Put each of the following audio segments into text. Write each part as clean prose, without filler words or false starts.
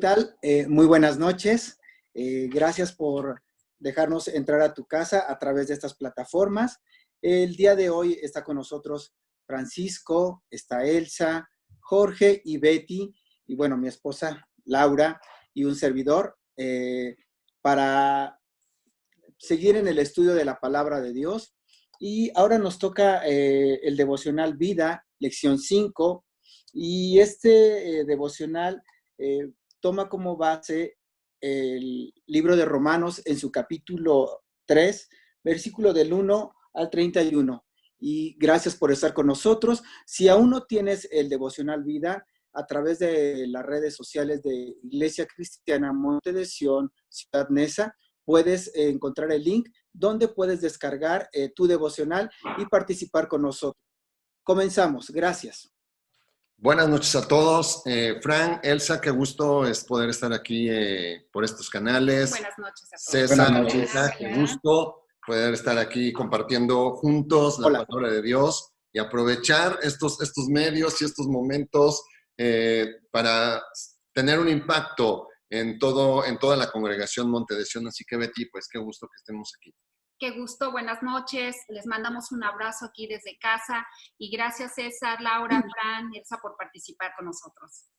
tal? Muy buenas noches. Gracias por dejarnos entrar a tu casa a través de estas plataformas. El día de hoy está con nosotros Francisco, está Elsa, Jorge y Betty, y bueno, mi esposa Laura y un servidor, para seguir en el estudio de la palabra de Dios. Y ahora nos toca el devocional Vida, lección 5, y este devocional toma como base el libro de Romanos en su capítulo 3, versículo del 1 al 31. Y gracias por estar con nosotros. Si aún no tienes el devocional Vida, a través de las redes sociales de Iglesia Cristiana Monte de Sion, Ciudad Neza, puedes encontrar el link donde puedes descargar tu devocional y participar con nosotros. Comenzamos. Gracias. Buenas noches a todos. Fran, Elsa, qué gusto es poder estar aquí por estos canales. Buenas noches a todos. César, Buenas noches. Elsa, qué gusto poder estar aquí compartiendo juntos la Hola. palabra de Dios y aprovechar estos medios y estos momentos para tener un impacto en toda la congregación Monte de Sion. Así que, Betty, pues qué gusto que estemos aquí. Qué gusto, buenas noches. Les mandamos un abrazo aquí desde casa y gracias César, Laura, Fran, Elsa por participar con nosotros.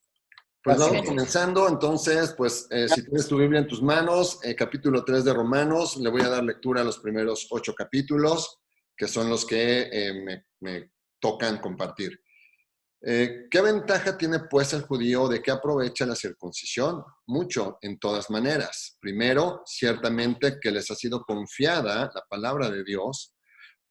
Pues Gracias. vamos comenzando, entonces, pues si tienes tu Biblia en tus manos, capítulo 3 de Romanos, le voy a dar lectura a los primeros 8 capítulos, que son los que me tocan compartir. ¿Qué ventaja tiene pues el judío de que aprovecha la circuncisión? Mucho, en todas maneras. Primero, ciertamente que les ha sido confiada la palabra de Dios,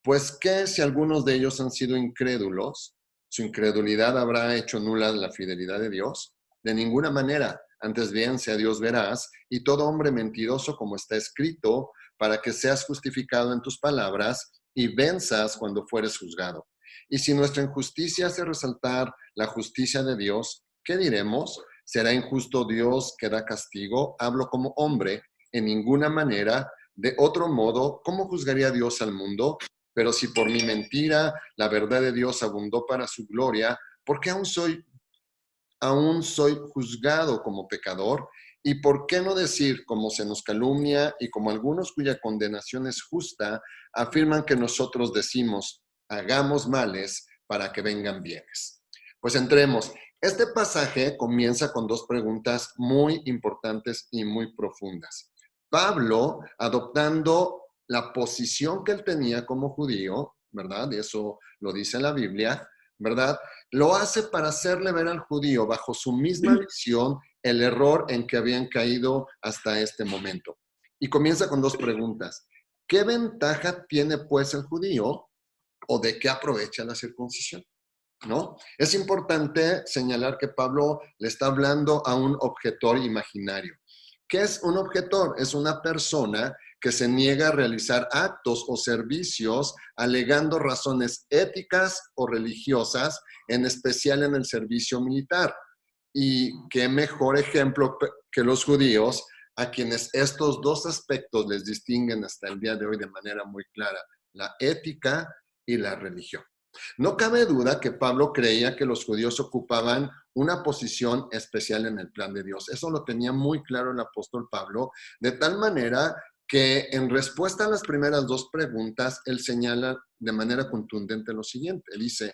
pues que si algunos de ellos han sido incrédulos, ¿su incredulidad habrá hecho nula la fidelidad de Dios? De ninguna manera, antes bien sea Dios veraz y todo hombre mentiroso como está escrito, para que seas justificado en tus palabras y venzas cuando fueres juzgado. Y si nuestra injusticia hace resaltar la justicia de Dios, ¿qué diremos? ¿Será injusto Dios que da castigo? Hablo como hombre, en ninguna manera. De otro modo, ¿cómo juzgaría Dios al mundo? Pero si por mi mentira la verdad de Dios abundó para su gloria, ¿por qué aún soy juzgado como pecador? ¿Y por qué no decir, como se nos calumnia y como algunos cuya condenación es justa, afirman que nosotros decimos, hagamos males para que vengan bienes? Pues entremos. Este pasaje comienza con dos preguntas muy importantes y muy profundas. Pablo, adoptando la posición que él tenía como judío, ¿verdad? Y eso lo dice la Biblia, ¿verdad? Lo hace para hacerle ver al judío, bajo su misma visión, el error en que habían caído hasta este momento. Y comienza con dos preguntas. ¿Qué ventaja tiene pues el judío o de qué aprovecha la circuncisión? ¿No? Es importante señalar que Pablo le está hablando a un objetor imaginario. ¿Qué es un objetor? Es una persona que se niega a realizar actos o servicios alegando razones éticas o religiosas, en especial en el servicio militar. Y qué mejor ejemplo que los judíos, a quienes estos dos aspectos les distinguen hasta el día de hoy de manera muy clara, la ética y la religión. No cabe duda que Pablo creía que los judíos ocupaban una posición especial en el plan de Dios. Eso lo tenía muy claro el apóstol Pablo, de tal manera que en respuesta a las primeras dos preguntas, él señala de manera contundente lo siguiente. Dice,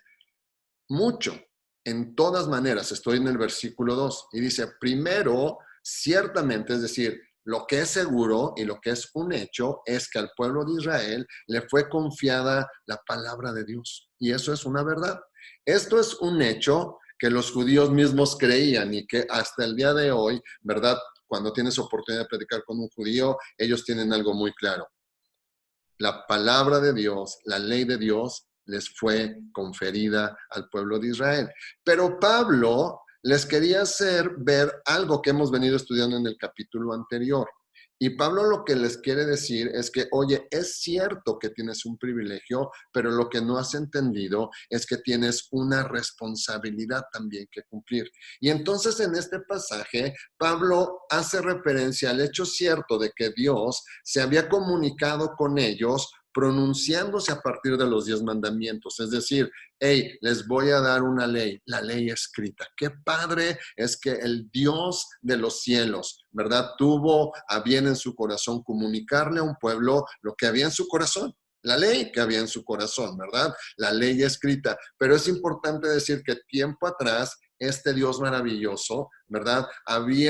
mucho, en todas maneras, estoy en el versículo 2, y dice, primero, ciertamente, es decir, lo que es seguro y lo que es un hecho es que al pueblo de Israel le fue confiada la palabra de Dios. Y eso es una verdad. Esto es un hecho que los judíos mismos creían y que hasta el día de hoy, ¿verdad? Cuando tienes oportunidad de predicar con un judío, ellos tienen algo muy claro. La palabra de Dios, la ley de Dios, les fue conferida al pueblo de Israel. Pero Pablo les quería hacer ver algo que hemos venido estudiando en el capítulo anterior. Y Pablo lo que les quiere decir es que, oye, es cierto que tienes un privilegio, pero lo que no has entendido es que tienes una responsabilidad también que cumplir. Y entonces en este pasaje, Pablo hace referencia al hecho cierto de que Dios se había comunicado con ellos pronunciándose a partir de los 10 mandamientos. Es decir, hey, les voy a dar una ley, la ley escrita. Qué padre es que el Dios de los cielos, ¿verdad? Tuvo a bien en su corazón comunicarle a un pueblo lo que había en su corazón. La ley que había en su corazón, ¿verdad? La ley escrita. Pero es importante decir que tiempo atrás, este Dios maravilloso, ¿verdad?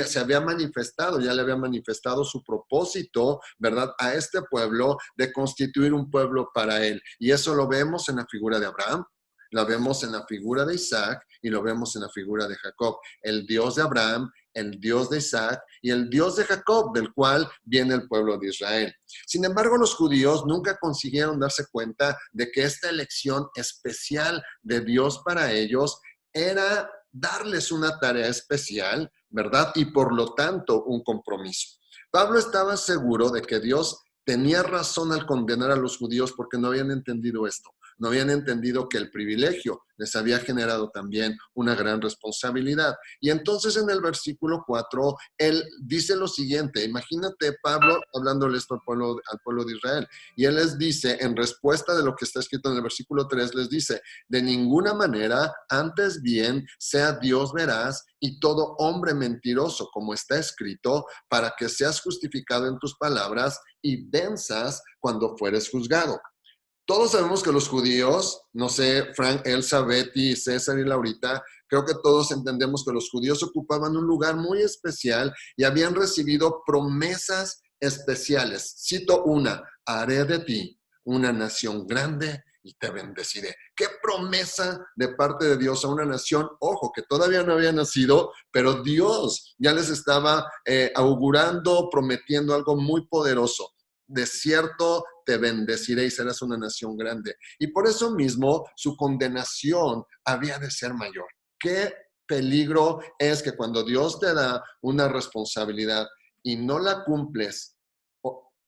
Se había manifestado, ya le había manifestado su propósito, ¿verdad? A este pueblo de constituir un pueblo para él. Y eso lo vemos en la figura de Abraham, lo vemos en la figura de Isaac y lo vemos en la figura de Jacob. El Dios de Abraham, el Dios de Isaac y el Dios de Jacob, del cual viene el pueblo de Israel. Sin embargo, los judíos nunca consiguieron darse cuenta de que esta elección especial de Dios para ellos era darles una tarea especial, ¿verdad? Y por lo tanto, un compromiso. Pablo estaba seguro de que Dios tenía razón al condenar a los judíos porque no habían entendido esto. No habían entendido que el privilegio les había generado también una gran responsabilidad. Y entonces en el versículo 4, él dice lo siguiente. Imagínate Pablo hablándole esto al pueblo de Israel. Y él les dice, en respuesta de lo que está escrito en el versículo 3, les dice, de ninguna manera, antes bien, sea Dios veraz y todo hombre mentiroso, como está escrito, para que seas justificado en tus palabras y venzas cuando fueres juzgado. Todos sabemos que los judíos, no sé, Frank, Elsa, Betty, César y Laurita, creo que todos entendemos que los judíos ocupaban un lugar muy especial y habían recibido promesas especiales. Cito una, haré de ti una nación grande y te bendeciré. Qué promesa de parte de Dios a una nación, ojo, que todavía no había nacido, pero Dios ya les estaba augurando, prometiendo algo muy poderoso. De cierto te bendeciré y serás una nación grande. Y por eso mismo su condenación había de ser mayor. Qué peligro es que cuando Dios te da una responsabilidad y no la cumples,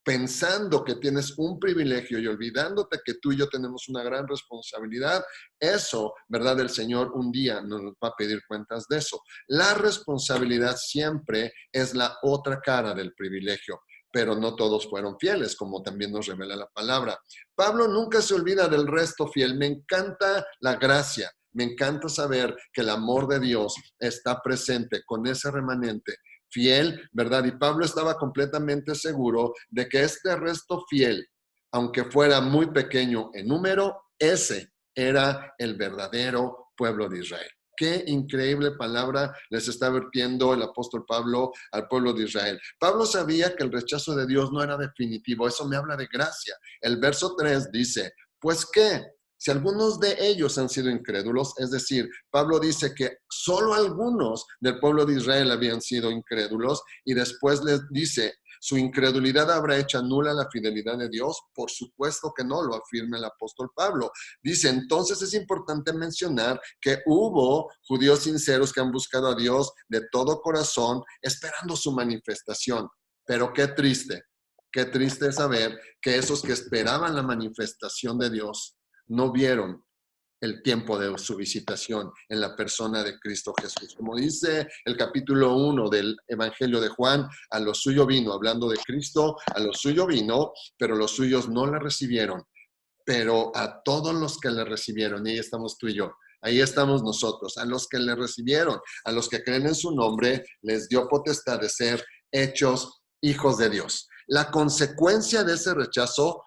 pensando que tienes un privilegio y olvidándote que tú y yo tenemos una gran responsabilidad, eso, ¿verdad? El Señor un día nos va a pedir cuentas de eso. La responsabilidad siempre es la otra cara del privilegio. Pero no todos fueron fieles, como también nos revela la palabra. Pablo nunca se olvida del resto fiel. Me encanta la gracia, me encanta saber que el amor de Dios está presente con ese remanente fiel, ¿verdad? Y Pablo estaba completamente seguro de que este resto fiel, aunque fuera muy pequeño en número, ese era el verdadero pueblo de Israel. Qué increíble palabra les está vertiendo el apóstol Pablo al pueblo de Israel. Pablo sabía que el rechazo de Dios no era definitivo. Eso me habla de gracia. El verso 3 dice, pues ¿qué? Si algunos de ellos han sido incrédulos, es decir, Pablo dice que solo algunos del pueblo de Israel habían sido incrédulos y después les dice, ¿su incredulidad habrá hecho nula la fidelidad de Dios? Por supuesto que no, lo afirma el apóstol Pablo. Dice, entonces es importante mencionar que hubo judíos sinceros que han buscado a Dios de todo corazón, esperando su manifestación. Pero qué triste es saber que esos que esperaban la manifestación de Dios no vieron el tiempo de su visitación en la persona de Cristo Jesús. Como dice el capítulo 1 del Evangelio de Juan, a lo suyo vino, hablando de Cristo, a lo suyo vino, pero los suyos no le recibieron. Pero a todos los que le recibieron, y ahí estamos tú y yo, ahí estamos nosotros, a los que le recibieron, a los que creen en su nombre, les dio potestad de ser hechos hijos de Dios. La consecuencia de ese rechazo,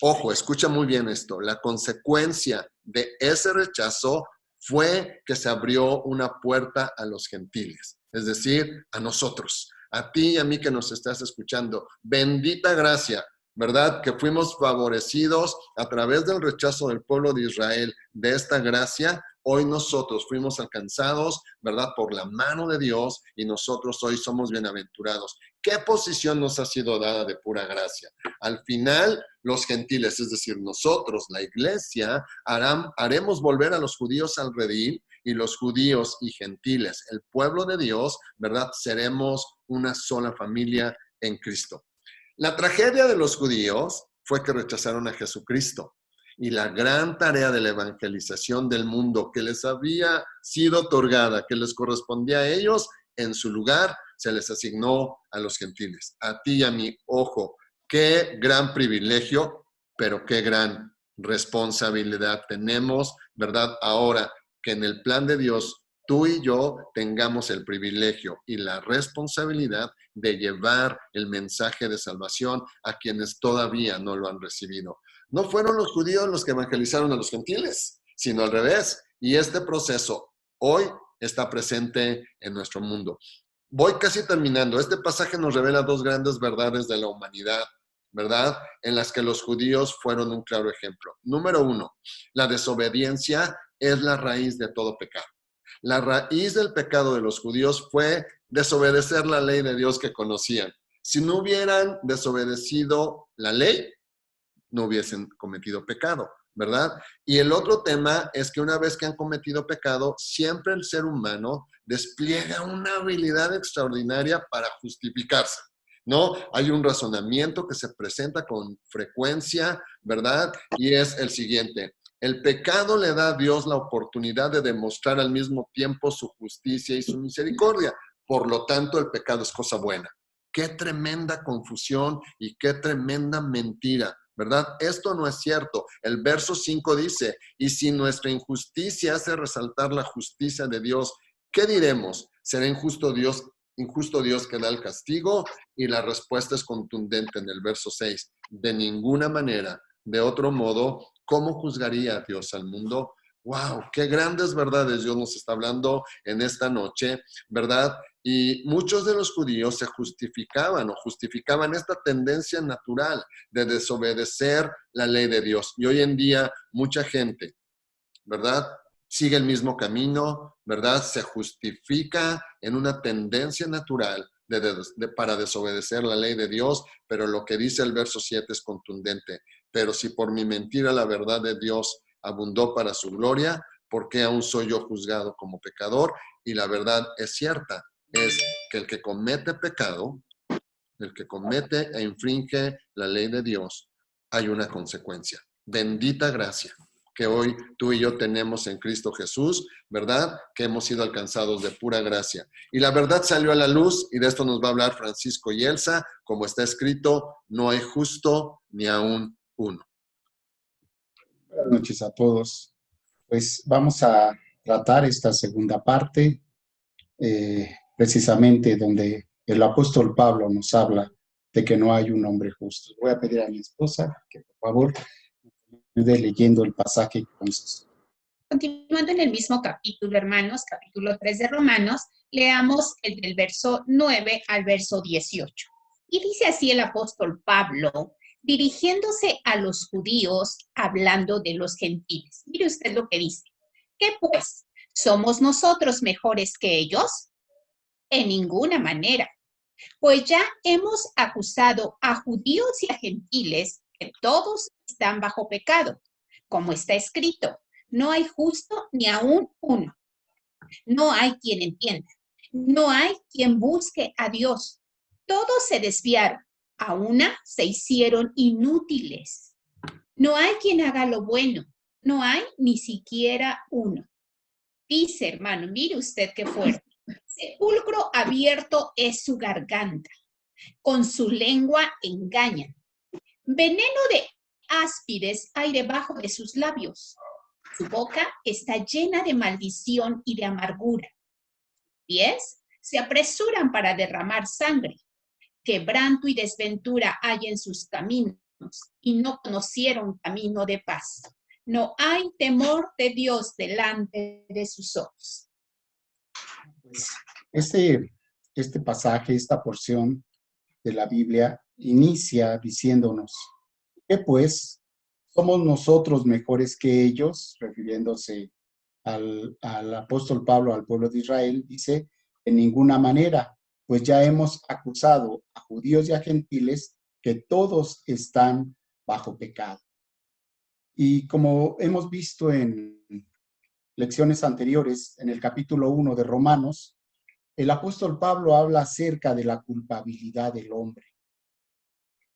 ojo, escucha muy bien esto, la consecuencia de ese rechazo fue que se abrió una puerta a los gentiles, es decir, a nosotros, a ti y a mí que nos estás escuchando. Bendita gracia, ¿verdad? Que fuimos favorecidos a través del rechazo del pueblo de Israel de esta gracia. Hoy nosotros fuimos alcanzados, ¿verdad? Por la mano de Dios y nosotros hoy somos bienaventurados. ¿Qué posición nos ha sido dada de pura gracia? Al final, los gentiles, es decir, nosotros, la iglesia, haremos volver a los judíos al redil y los judíos y gentiles, el pueblo de Dios, ¿verdad? Seremos una sola familia en Cristo. La tragedia de los judíos fue que rechazaron a Jesucristo. Y la gran tarea de la evangelización del mundo que les había sido otorgada, que les correspondía a ellos, en su lugar se les asignó a los gentiles. A ti y a mí, ojo, qué gran privilegio pero qué gran responsabilidad tenemos, ¿verdad? Ahora que en el plan de Dios tú y yo tengamos el privilegio y la responsabilidad de llevar el mensaje de salvación a quienes todavía no lo han recibido. No fueron los judíos los que evangelizaron a los gentiles, sino al revés. Y este proceso hoy está presente en nuestro mundo. Voy casi terminando. Este pasaje nos revela dos grandes verdades de la humanidad, ¿verdad? En las que los judíos fueron un claro ejemplo. Número uno, la desobediencia es la raíz de todo pecado. La raíz del pecado de los judíos fue desobedecer la ley de Dios que conocían. Si no hubieran desobedecido la ley, no hubiesen cometido pecado, ¿verdad? Y el otro tema es que una vez que han cometido pecado, siempre el ser humano despliega una habilidad extraordinaria para justificarse, ¿no? Hay un razonamiento que se presenta con frecuencia, ¿verdad? Y es el siguiente: el pecado le da a Dios la oportunidad de demostrar al mismo tiempo su justicia y su misericordia. Por lo tanto, el pecado es cosa buena. Qué tremenda confusión y qué tremenda mentira, ¿verdad? Esto no es cierto. El verso 5 dice, y si nuestra injusticia hace resaltar la justicia de Dios, ¿qué diremos? ¿Será injusto Dios que da el castigo? Y la respuesta es contundente en el verso 6. De ninguna manera. De otro modo, ¿cómo juzgaría Dios al mundo? ¡Wow! ¡Qué grandes verdades Dios nos está hablando en esta noche!, ¿verdad? Y muchos de los judíos se justificaban esta tendencia natural de desobedecer la ley de Dios. Y hoy en día mucha gente, ¿verdad?, sigue el mismo camino, ¿verdad? Se justifica en una tendencia natural para desobedecer la ley de Dios, pero lo que dice el verso 7 es contundente. Pero si por mi mentira la verdad de Dios abundó para su gloria, ¿por qué aún soy yo juzgado como pecador? Y la verdad es cierta, es que el que comete pecado, el que comete e infringe la ley de Dios, hay una consecuencia. Bendita gracia que hoy tú y yo tenemos en Cristo Jesús, ¿verdad? Que hemos sido alcanzados de pura gracia. Y la verdad salió a la luz, y de esto nos va a hablar Francisco y Elsa. Como está escrito, no hay justo ni aún uno. Buenas noches a todos. Pues vamos a tratar esta segunda parte, precisamente donde el apóstol Pablo nos habla de que no hay un hombre justo. Voy a pedir a mi esposa que por favor me ayude leyendo el pasaje con sus. Continuando en el mismo capítulo, hermanos, capítulo 3 de Romanos, leamos el del verso 9 al verso 18. Y dice así el apóstol Pablo, dirigiéndose a los judíos, hablando de los gentiles. Mire usted lo que dice. ¿Qué pues? ¿Somos nosotros mejores que ellos? En ninguna manera. Pues ya hemos acusado a judíos y a gentiles que todos están bajo pecado, como está escrito. No hay justo ni aún uno. No hay quien entienda. No hay quien busque a Dios. Todos se desviaron. A una se hicieron inútiles. No hay quien haga lo bueno. No hay ni siquiera uno. Dice, hermano, mire usted qué fuerte. Sepulcro abierto es su garganta. Con su lengua engañan. Veneno de áspides hay debajo de sus labios. Su boca está llena de maldición y de amargura. Pies se apresuran para derramar sangre. Quebranto y desventura hay en sus caminos y no conocieron camino de paz. No hay temor de Dios delante de sus ojos. Pues este pasaje, esta porción de la Biblia inicia diciéndonos que pues somos nosotros mejores que ellos, refiriéndose al apóstol Pablo, al pueblo de Israel, dice, en ninguna manera, pues ya hemos acusado a judíos y a gentiles que todos están bajo pecado. Y como hemos visto en lecciones anteriores, en el capítulo 1 de Romanos, el apóstol Pablo habla acerca de la culpabilidad del hombre.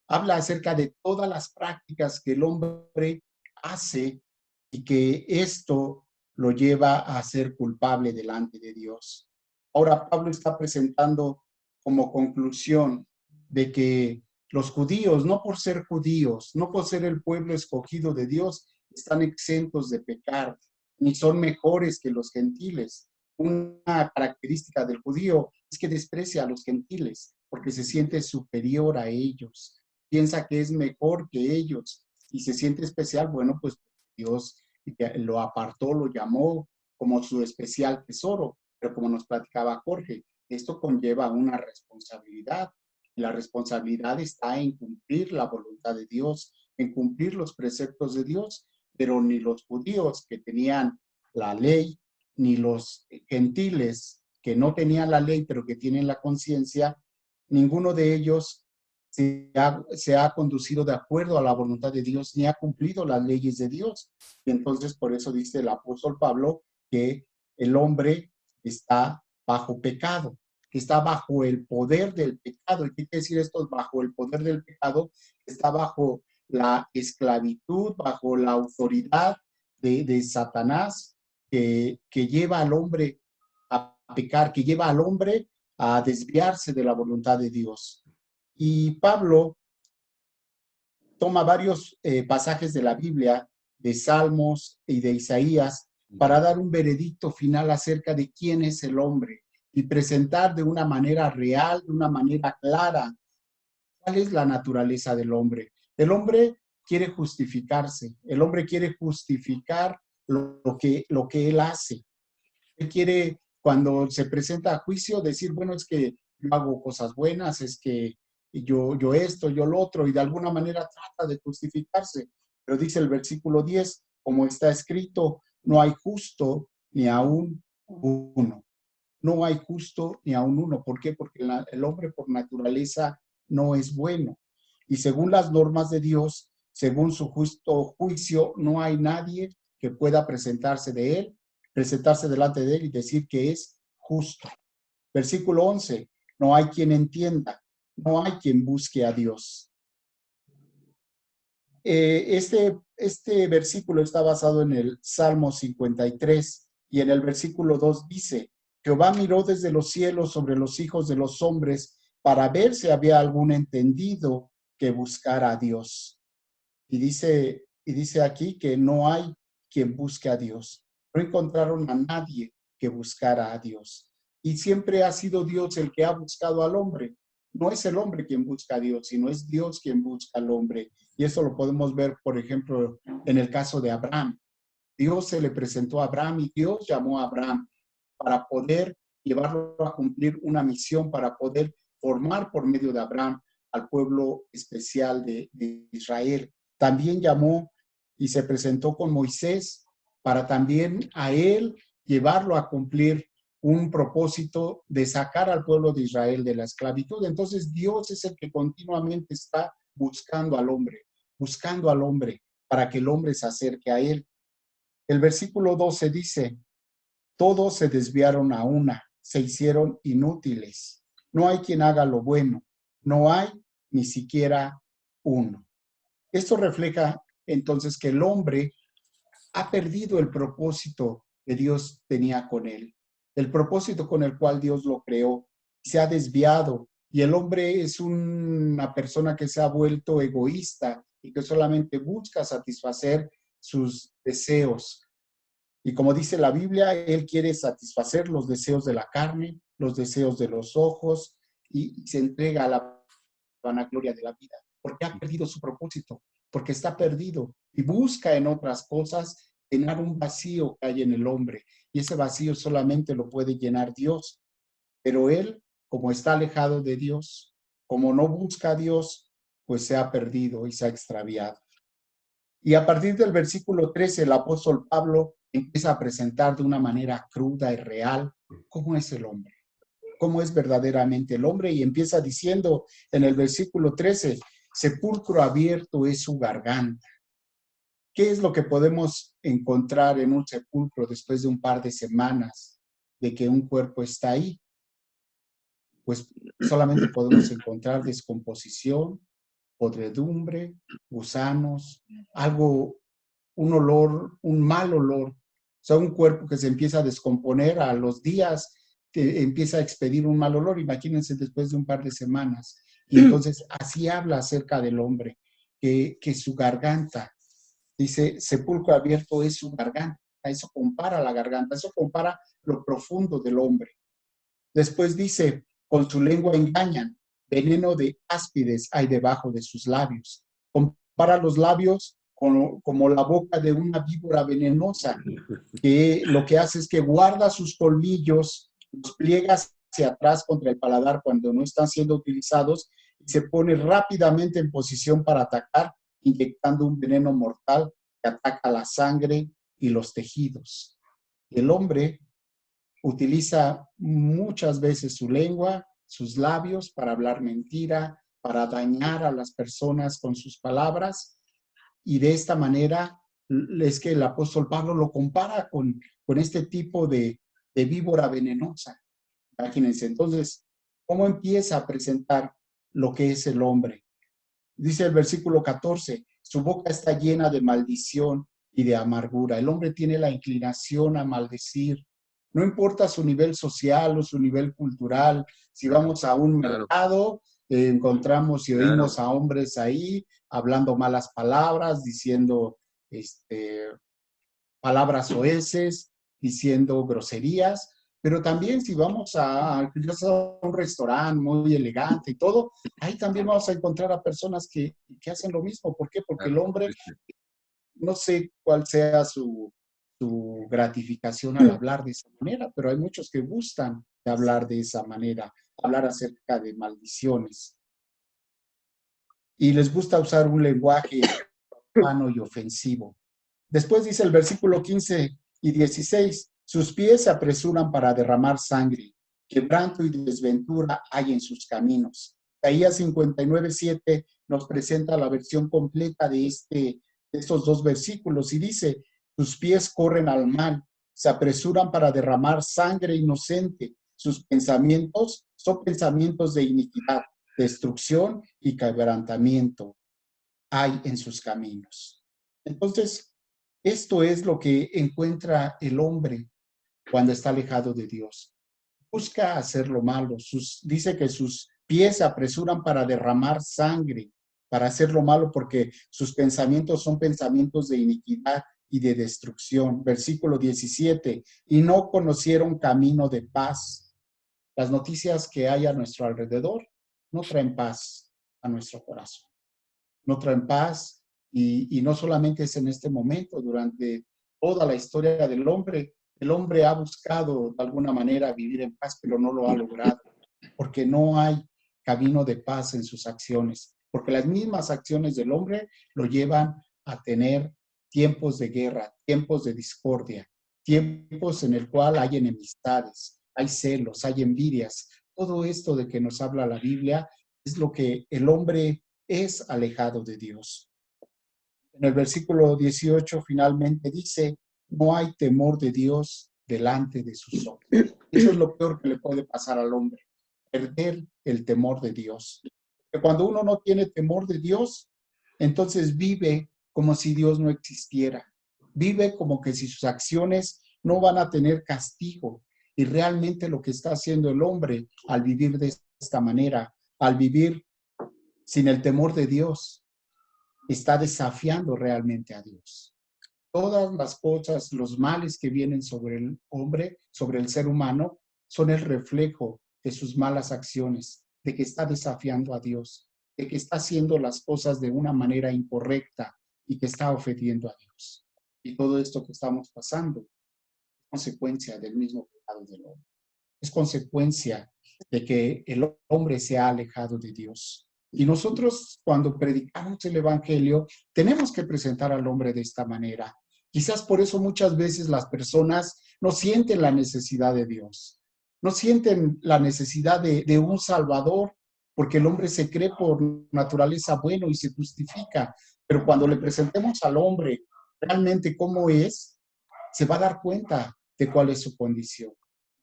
Habla acerca de todas las prácticas que el hombre hace y que esto lo lleva a ser culpable delante de Dios. Ahora Pablo está presentando como conclusión de que los judíos, no por ser judíos, no por ser el pueblo escogido de Dios, están exentos de pecar, ni son mejores que los gentiles. Una característica del judío es que desprecia a los gentiles porque se siente superior a ellos, piensa que es mejor que ellos y se siente especial. Bueno, pues Dios lo apartó, lo llamó como su especial tesoro, pero como nos platicaba Jorge, esto conlleva una responsabilidad. La responsabilidad está en cumplir la voluntad de Dios, en cumplir los preceptos de Dios, pero ni los judíos que tenían la ley, ni los gentiles que no tenían la ley, pero que tienen la conciencia, ninguno de ellos se ha conducido de acuerdo a la voluntad de Dios, ni ha cumplido las leyes de Dios. Y entonces por eso dice el apóstol Pablo que el hombre está bajo pecado, que está bajo el poder del pecado. ¿Y qué quiere decir esto? Bajo el poder del pecado, está bajo la esclavitud, bajo la autoridad de Satanás, que lleva al hombre a pecar, que lleva al hombre a desviarse de la voluntad de Dios. Y Pablo toma varios pasajes de la Biblia, de Salmos y de Isaías, para dar un veredicto final acerca de quién es el hombre y presentar de una manera real, de una manera clara, cuál es la naturaleza del hombre. El hombre quiere justificarse, el hombre quiere justificar lo que él hace. Él quiere, cuando se presenta a juicio, decir, bueno, es que yo hago cosas buenas, es que yo esto, yo lo otro, y de alguna manera trata de justificarse. Pero dice el versículo 10, como está escrito, no hay justo ni aún uno. No hay justo ni aún uno. ¿Por qué? Porque el hombre por naturaleza no es bueno. Y según las normas de Dios, según su justo juicio, no hay nadie que pueda presentarse delante de él y decir que es justo. Versículo 11, no hay quien entienda, no hay quien busque a Dios. Este versículo está basado en el Salmo 53 y en el versículo 2 dice, Jehová miró desde los cielos sobre los hijos de los hombres para ver si había algún entendido que buscara a Dios. Y dice aquí que no hay quien busque a Dios. No encontraron a nadie que buscara a Dios. Y siempre ha sido Dios el que ha buscado al hombre. No es el hombre quien busca a Dios, sino es Dios quien busca al hombre. Y eso lo podemos ver, por ejemplo, en el caso de Abraham. Dios se le presentó a Abraham y Dios llamó a Abraham para poder llevarlo a cumplir una misión, para poder formar por medio de Abraham al pueblo especial de Israel. También llamó y se presentó con Moisés para también a él llevarlo a cumplir un propósito de sacar al pueblo de Israel de la esclavitud. Entonces Dios es el que continuamente está buscando al hombre para que el hombre se acerque a él. El versículo 12 dice, todos se desviaron a una, se hicieron inútiles. No hay quien haga lo bueno, no hay ni siquiera uno. Esto refleja entonces que el hombre ha perdido el propósito que Dios tenía con él, el propósito con el cual Dios lo creó, se ha desviado y el hombre es una persona que se ha vuelto egoísta y que solamente busca satisfacer sus deseos. Y como dice la Biblia, él quiere satisfacer los deseos de la carne, los deseos de los ojos y se entrega a la vanagloria de la vida, porque ha perdido su propósito, porque está perdido y busca en otras cosas llenar un vacío que hay en el hombre. Y ese vacío solamente lo puede llenar Dios. Pero él, como está alejado de Dios, como no busca a Dios, pues se ha perdido y se ha extraviado. Y a partir del versículo 13, el apóstol Pablo empieza a presentar de una manera cruda y real cómo es el hombre, cómo es verdaderamente el hombre, y empieza diciendo en el versículo 13, sepulcro abierto es su garganta. ¿Qué es lo que podemos encontrar en un sepulcro después de un par de semanas de que un cuerpo está ahí? Pues solamente podemos encontrar descomposición, podredumbre, gusanos, un olor, un mal olor. O sea, un cuerpo que se empieza a descomponer a los días, que empieza a expedir un mal olor. Imagínense después de un par de semanas. Y entonces así habla acerca del hombre, que su garganta, dice, sepulcro abierto es su garganta. Eso compara la garganta, eso compara lo profundo del hombre. Después dice, con su lengua engañan, veneno de áspides hay debajo de sus labios. Compara los labios como la boca de una víbora venenosa, que lo que hace es que guarda sus colmillos, los pliega hacia atrás contra el paladar cuando no están siendo utilizados y se pone rápidamente en posición para atacar, inyectando un veneno mortal que ataca la sangre y los tejidos. El hombre utiliza muchas veces su lengua, sus labios para hablar mentira, para dañar a las personas con sus palabras, y de esta manera es que el apóstol Pablo lo compara con este tipo de víbora venenosa. Imagínense, entonces, ¿cómo empieza a presentar lo que es el hombre? Dice el versículo 14, su boca está llena de maldición y de amargura. El hombre tiene la inclinación a maldecir. No importa su nivel social o su nivel cultural. Si vamos a un mercado, encontramos y oímos a hombres ahí hablando malas palabras, diciendo palabras soeces, diciendo groserías. Pero también si vamos a un restaurante muy elegante y todo, ahí también vamos a encontrar a personas que hacen lo mismo. ¿Por qué? Porque el hombre, no sé cuál sea su gratificación al hablar de esa manera, pero hay muchos que gustan de hablar de esa manera, hablar acerca de maldiciones. Y les gusta usar un lenguaje profano y ofensivo. Después dice el versículo 15 y 16, sus pies se apresuran para derramar sangre, quebranto y desventura hay en sus caminos. Isaías 59:7 nos presenta la versión completa de estos dos versículos y dice, sus pies corren al mal, se apresuran para derramar sangre inocente, sus pensamientos son pensamientos de iniquidad, destrucción y quebrantamiento hay en sus caminos. Entonces, esto es lo que encuentra el hombre cuando está alejado de Dios. Busca hacer lo malo. Dice que sus pies se apresuran para derramar sangre, para hacer lo malo, porque sus pensamientos son pensamientos de iniquidad y de destrucción. Versículo 17, y no conocieron camino de paz. Las noticias que hay a nuestro alrededor no traen paz a nuestro corazón. No traen paz. Y no solamente es en este momento, durante toda la historia del hombre, el hombre ha buscado de alguna manera vivir en paz, pero no lo ha logrado, porque no hay camino de paz en sus acciones, porque las mismas acciones del hombre lo llevan a tener tiempos de guerra, tiempos de discordia, tiempos en el cual hay enemistades, hay celos, hay envidias. Todo esto de que nos habla la Biblia es lo que el hombre es alejado de Dios. En el versículo 18 finalmente dice, no hay temor de Dios delante de sus ojos. Eso es lo peor que le puede pasar al hombre, perder el temor de Dios. Porque cuando uno no tiene temor de Dios, entonces vive como si Dios no existiera. Vive como que si sus acciones no van a tener castigo. Y realmente lo que está haciendo el hombre al vivir de esta manera, al vivir sin el temor de Dios, está desafiando realmente a Dios. Todas las cosas, los males que vienen sobre el hombre, sobre el ser humano, son el reflejo de sus malas acciones, de que está desafiando a Dios, de que está haciendo las cosas de una manera incorrecta y que está ofendiendo a Dios. Y todo esto que estamos pasando es consecuencia del mismo pecado del hombre. Es consecuencia de que el hombre se ha alejado de Dios. Y nosotros, cuando predicamos el Evangelio, tenemos que presentar al hombre de esta manera. Quizás por eso muchas veces las personas no sienten la necesidad de Dios, no sienten la necesidad de un Salvador, porque el hombre se cree por naturaleza bueno y se justifica. Pero cuando le presentemos al hombre realmente cómo es, se va a dar cuenta de cuál es su condición.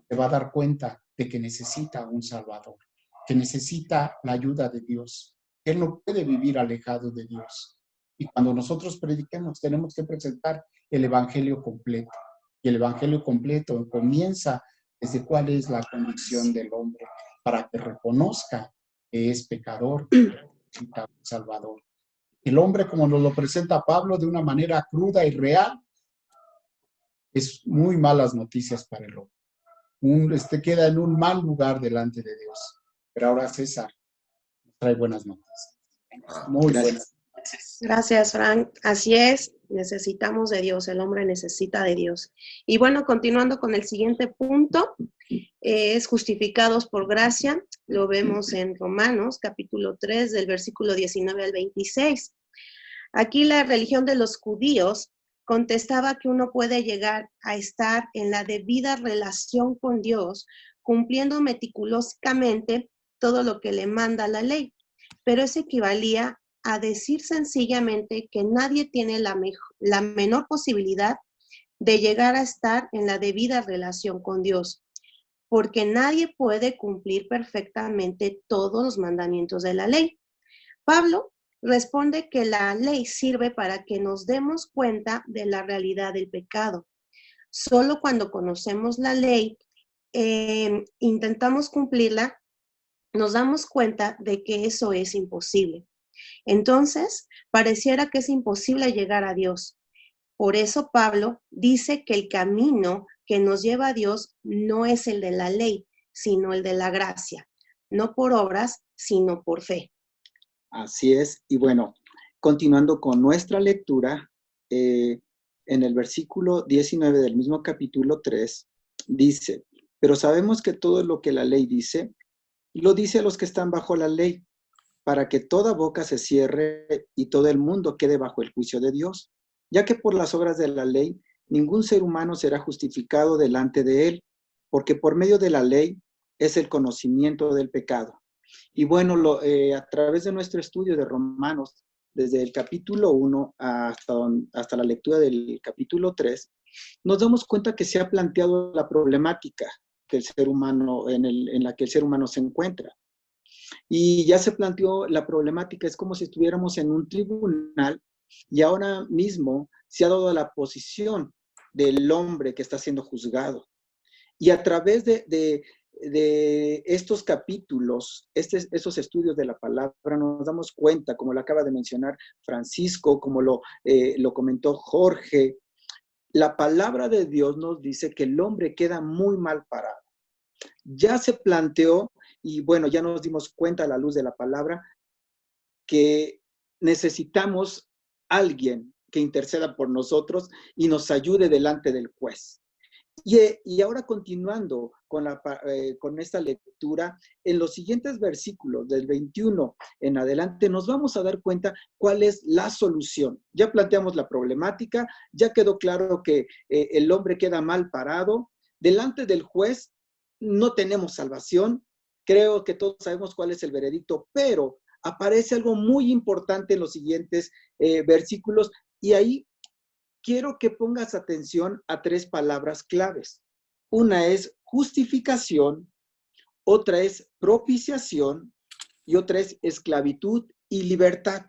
Se va a dar cuenta de que necesita un Salvador, que necesita la ayuda de Dios. Él no puede vivir alejado de Dios. Y cuando nosotros prediquemos, tenemos que presentar el Evangelio completo. Y el Evangelio completo comienza desde cuál es la condición del hombre, para que reconozca que es pecador, que necesita un Salvador. El hombre, como nos lo presenta Pablo de una manera cruda y real, es muy malas noticias para el hombre. Queda en un mal lugar delante de Dios. Pero ahora César nos trae buenas noticias. Muy buenas. Gracias, Frank. Así es, necesitamos de Dios, el hombre necesita de Dios. Y bueno, continuando con el siguiente punto, es justificados por gracia, lo vemos en Romanos, capítulo 3, del versículo 19 al 26. Aquí la religión de los judíos contestaba que uno puede llegar a estar en la debida relación con Dios, cumpliendo meticulosamente todo lo que le manda la ley, pero eso equivalía a decir sencillamente que nadie tiene la menor posibilidad de llegar a estar en la debida relación con Dios, porque nadie puede cumplir perfectamente todos los mandamientos de la ley. Pablo responde que la ley sirve para que nos demos cuenta de la realidad del pecado. Solo cuando conocemos la ley, intentamos cumplirla, nos damos cuenta de que eso es imposible. Entonces, pareciera que es imposible llegar a Dios. Por eso Pablo dice que el camino que nos lleva a Dios no es el de la ley, sino el de la gracia. No por obras, sino por fe. Así es. Y bueno, continuando con nuestra lectura, en el versículo 19 del mismo capítulo 3, dice, pero sabemos que todo lo que la ley dice, lo dice a los que están bajo la ley, para que toda boca se cierre y todo el mundo quede bajo el juicio de Dios, ya que por las obras de la ley ningún ser humano será justificado delante de él, porque por medio de la ley es el conocimiento del pecado. Y bueno, a través de nuestro estudio de Romanos, desde el capítulo 1 hasta la lectura del capítulo 3, nos damos cuenta que se ha planteado la problemática que el ser humano, en la que el ser humano se encuentra. Y ya se planteó la problemática, es como si estuviéramos en un tribunal y ahora mismo se ha dado la posición del hombre que está siendo juzgado. Y a través de estos capítulos, esos estudios de la palabra, nos damos cuenta, como lo acaba de mencionar Francisco, como lo comentó Jorge, la palabra de Dios nos dice que el hombre queda muy mal parado. Ya se planteó, y bueno, ya nos dimos cuenta a la luz de la palabra, que necesitamos alguien que interceda por nosotros y nos ayude delante del juez. Y ahora continuando con esta lectura, en los siguientes versículos del 21 en adelante nos vamos a dar cuenta cuál es la solución. Ya planteamos la problemática, ya quedó claro que el hombre queda mal parado. Delante del juez no tenemos salvación. Creo que todos sabemos cuál es el veredicto, pero aparece algo muy importante en los siguientes versículos y ahí quiero que pongas atención a tres palabras claves. Una es justificación, otra es propiciación y otra es esclavitud y libertad.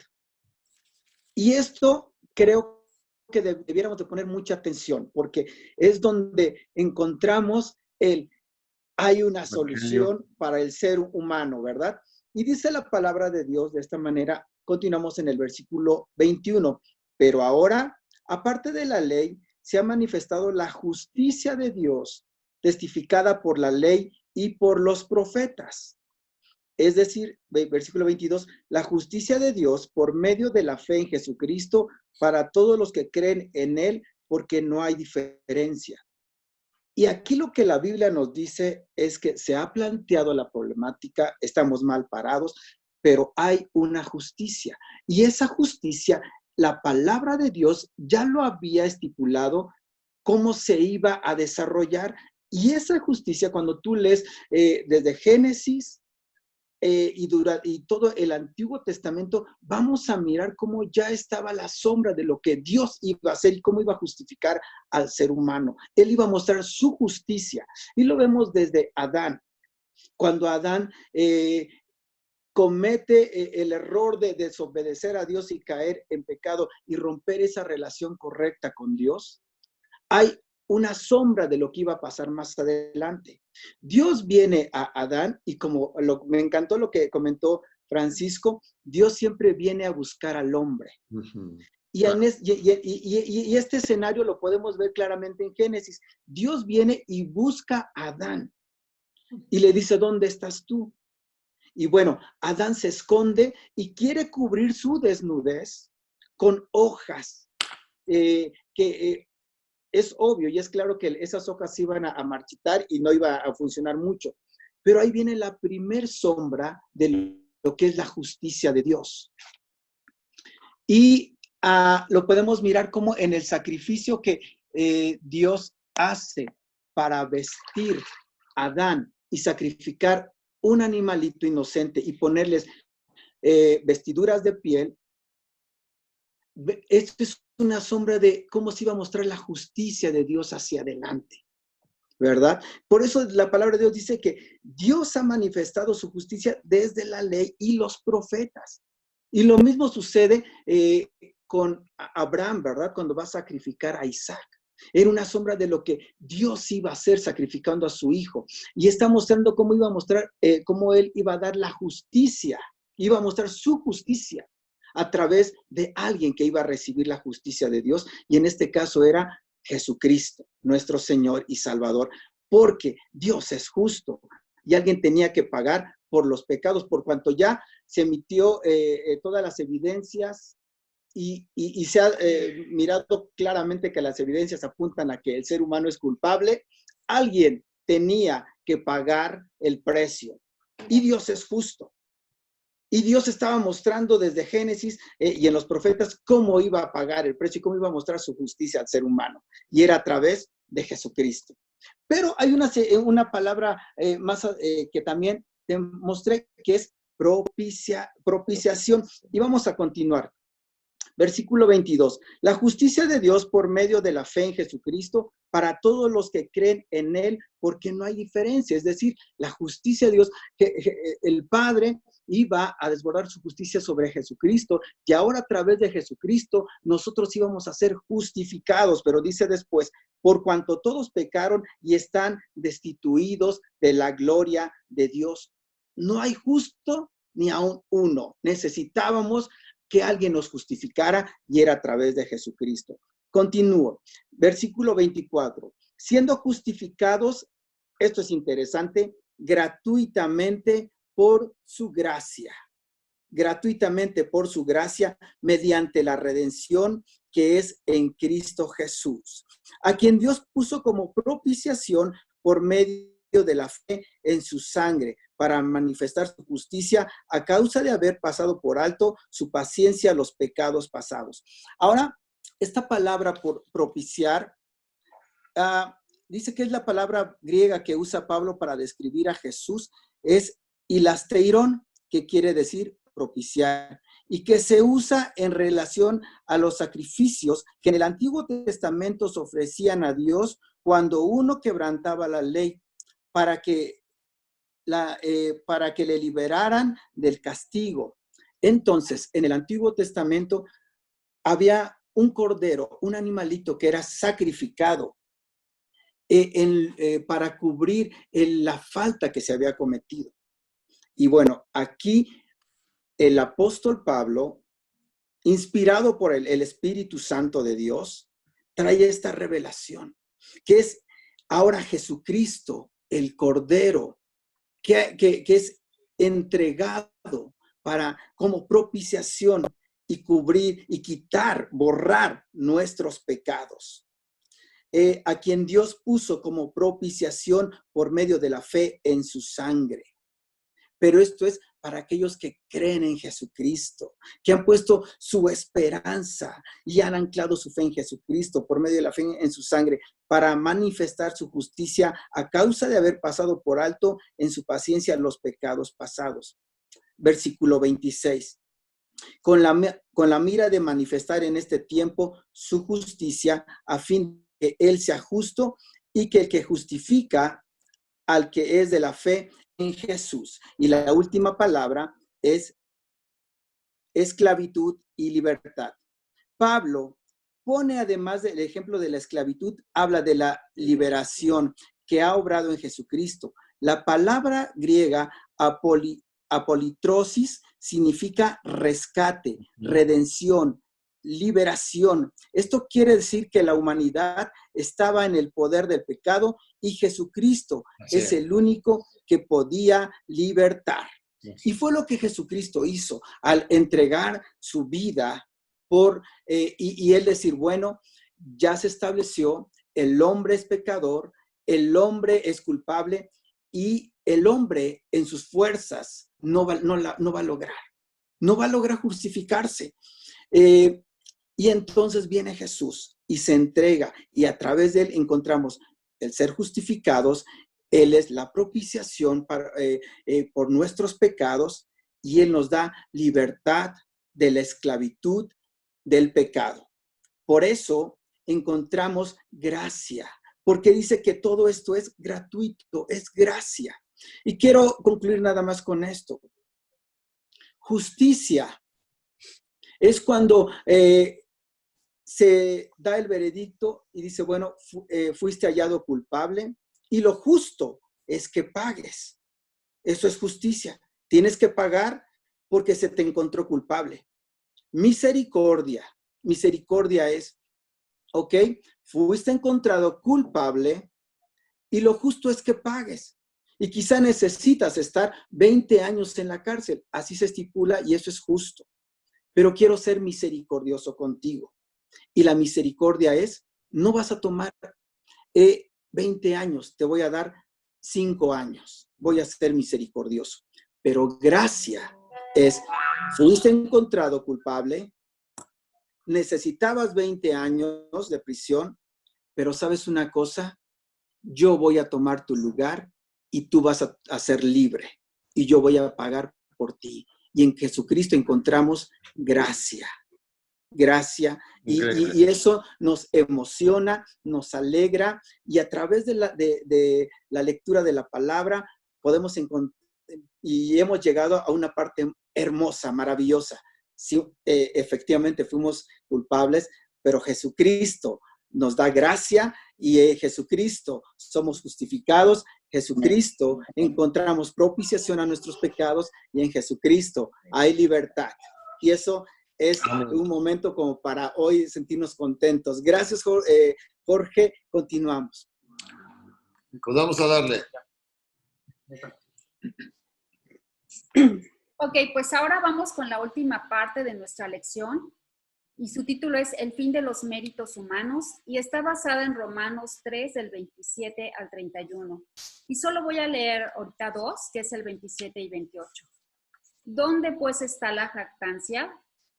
Y esto creo que debiéramos de poner mucha atención porque es donde encontramos hay una solución para el ser humano, ¿verdad? Y dice la palabra de Dios de esta manera, continuamos en el versículo 21, pero ahora, aparte de la ley, se ha manifestado la justicia de Dios, testificada por la ley y por los profetas. Es decir, versículo 22, la justicia de Dios por medio de la fe en Jesucristo para todos los que creen en Él, porque no hay diferencia. Y aquí lo que la Biblia nos dice es que se ha planteado la problemática, estamos mal parados, pero hay una justicia. Y esa justicia, la palabra de Dios ya lo había estipulado cómo se iba a desarrollar. Y esa justicia, cuando tú lees desde Génesis y todo el Antiguo Testamento, vamos a mirar cómo ya estaba la sombra de lo que Dios iba a hacer y cómo iba a justificar al ser humano. Él iba a mostrar su justicia. Y lo vemos desde Adán. Cuando Adán comete el error de desobedecer a Dios y caer en pecado y romper esa relación correcta con Dios, hay una sombra de lo que iba a pasar más adelante. Dios viene a Adán y me encantó lo que comentó Francisco, Dios siempre viene a buscar al hombre. Y este escenario lo podemos ver claramente en Génesis. Dios viene y busca a Adán y le dice, ¿dónde estás tú? Y bueno, Adán se esconde y quiere cubrir su desnudez con hojas, es obvio y es claro que esas hojas iban a marchitar y no iba a funcionar mucho. Pero ahí viene la primer sombra de lo que es la justicia de Dios. Y lo podemos mirar como en el sacrificio que Dios hace para vestir a Adán y sacrificar un animalito inocente y ponerles vestiduras de piel. Esto es una sombra de cómo se iba a mostrar la justicia de Dios hacia adelante, ¿verdad? Por eso la palabra de Dios dice que Dios ha manifestado su justicia desde la ley y los profetas. Y lo mismo sucede con Abraham, ¿verdad? Cuando va a sacrificar a Isaac. Era una sombra de lo que Dios iba a hacer sacrificando a su hijo. Y está mostrando cómo iba a mostrar, cómo él iba a dar la justicia, iba a mostrar su justicia a través de alguien que iba a recibir la justicia de Dios. Y en este caso era Jesucristo, nuestro Señor y Salvador, porque Dios es justo y alguien tenía que pagar por los pecados, por cuanto ya se emitió todas las evidencias y se ha mirado claramente que las evidencias apuntan a que el ser humano es culpable. Alguien tenía que pagar el precio y Dios es justo. Y Dios estaba mostrando desde Génesis y en los profetas cómo iba a pagar el precio y cómo iba a mostrar su justicia al ser humano. Y era a través de Jesucristo. Pero hay una palabra más que también te mostré, que es propiciación. Y vamos a continuar. Versículo 22. La justicia de Dios por medio de la fe en Jesucristo para todos los que creen en Él, porque no hay diferencia. Es decir, la justicia de Dios, que el Padre iba a desbordar su justicia sobre Jesucristo, y ahora a través de Jesucristo nosotros íbamos a ser justificados, pero dice después, por cuanto todos pecaron y están destituidos de la gloria de Dios. No hay justo ni aún uno. Necesitábamos que alguien nos justificara y era a través de Jesucristo. Continúo. Versículo 24. Siendo justificados, esto es interesante, gratuitamente por su gracia. Gratuitamente por su gracia, mediante la redención que es en Cristo Jesús, a quien Dios puso como propiciación por medio de la fe en su sangre, para manifestar su justicia a causa de haber pasado por alto su paciencia a los pecados pasados. Ahora, esta palabra por propiciar, dice que es la palabra griega que usa Pablo para describir a Jesús, es hilasteirón, que quiere decir propiciar, y que se usa en relación a los sacrificios que en el Antiguo Testamento se ofrecían a Dios cuando uno quebrantaba la ley para que le liberaran del castigo. Entonces, en el Antiguo Testamento había un cordero, un animalito que era sacrificado para cubrir la falta que se había cometido. Y bueno, aquí el apóstol Pablo, inspirado por el Espíritu Santo de Dios, trae esta revelación, que es ahora Jesucristo, el Cordero, que es entregado como propiciación y cubrir y quitar, borrar nuestros pecados. A quien Dios puso como propiciación por medio de la fe en su sangre. Pero esto es para aquellos que creen en Jesucristo, que han puesto su esperanza y han anclado su fe en Jesucristo por medio de la fe en su sangre, para manifestar su justicia a causa de haber pasado por alto en su paciencia los pecados pasados. Versículo 26. Con la mira de manifestar en este tiempo su justicia, a fin de que Él sea justo y que el que justifica al que es de la fe en Jesús. Y la última palabra es esclavitud y libertad. Pablo pone además del ejemplo de la esclavitud, habla de la liberación que ha obrado en Jesucristo. La palabra griega apolitrosis significa rescate, redención, liberación. Esto quiere decir que la humanidad estaba en el poder del pecado y Jesucristo es el único que podía libertar. Y fue lo que Jesucristo hizo al entregar su vida y él decir, bueno, ya se estableció, el hombre es pecador, el hombre es culpable y el hombre en sus fuerzas no va a lograr justificarse. Y entonces viene Jesús y se entrega y a través de él encontramos el ser justificados. Él es la propiciación por nuestros pecados y él nos da libertad de la esclavitud del pecado. Por eso encontramos gracia, porque dice que todo esto es gratuito, es gracia. Y quiero concluir nada más con esto. Justicia es cuando se da el veredicto y dice, bueno, fuiste hallado culpable y lo justo es que pagues. Eso es justicia. Tienes que pagar porque se te encontró culpable. Misericordia es, ok, fuiste encontrado culpable y lo justo es que pagues. Y quizá necesitas estar 20 años en la cárcel, así se estipula y eso es justo. Pero quiero ser misericordioso contigo. Y la misericordia es, no vas a tomar 20 años, te voy a dar 5 años. Voy a ser misericordioso. Pero gracia es, fuiste encontrado culpable, necesitabas 20 años de prisión, pero ¿sabes una cosa? Yo voy a tomar tu lugar y tú vas a ser libre y yo voy a pagar por ti. Y en Jesucristo encontramos gracia. Gracia. Y eso nos emociona, nos alegra y a través de la lectura de la palabra podemos encontrar y hemos llegado a una parte hermosa, maravillosa. Sí, efectivamente fuimos culpables, pero Jesucristo nos da gracia y en Jesucristo somos justificados. Jesucristo encontramos propiciación a nuestros pecados y en Jesucristo hay libertad. Y eso es un momento como para hoy sentirnos contentos. Gracias, Jorge. Continuamos. Pues vamos a darle. Ok, pues ahora vamos con la última parte de nuestra lección y su título es El fin de los méritos humanos y está basada en Romanos 3, del 27 al 31. Y solo voy a leer ahorita 2, que es el 27 y 28. ¿Dónde pues está la jactancia?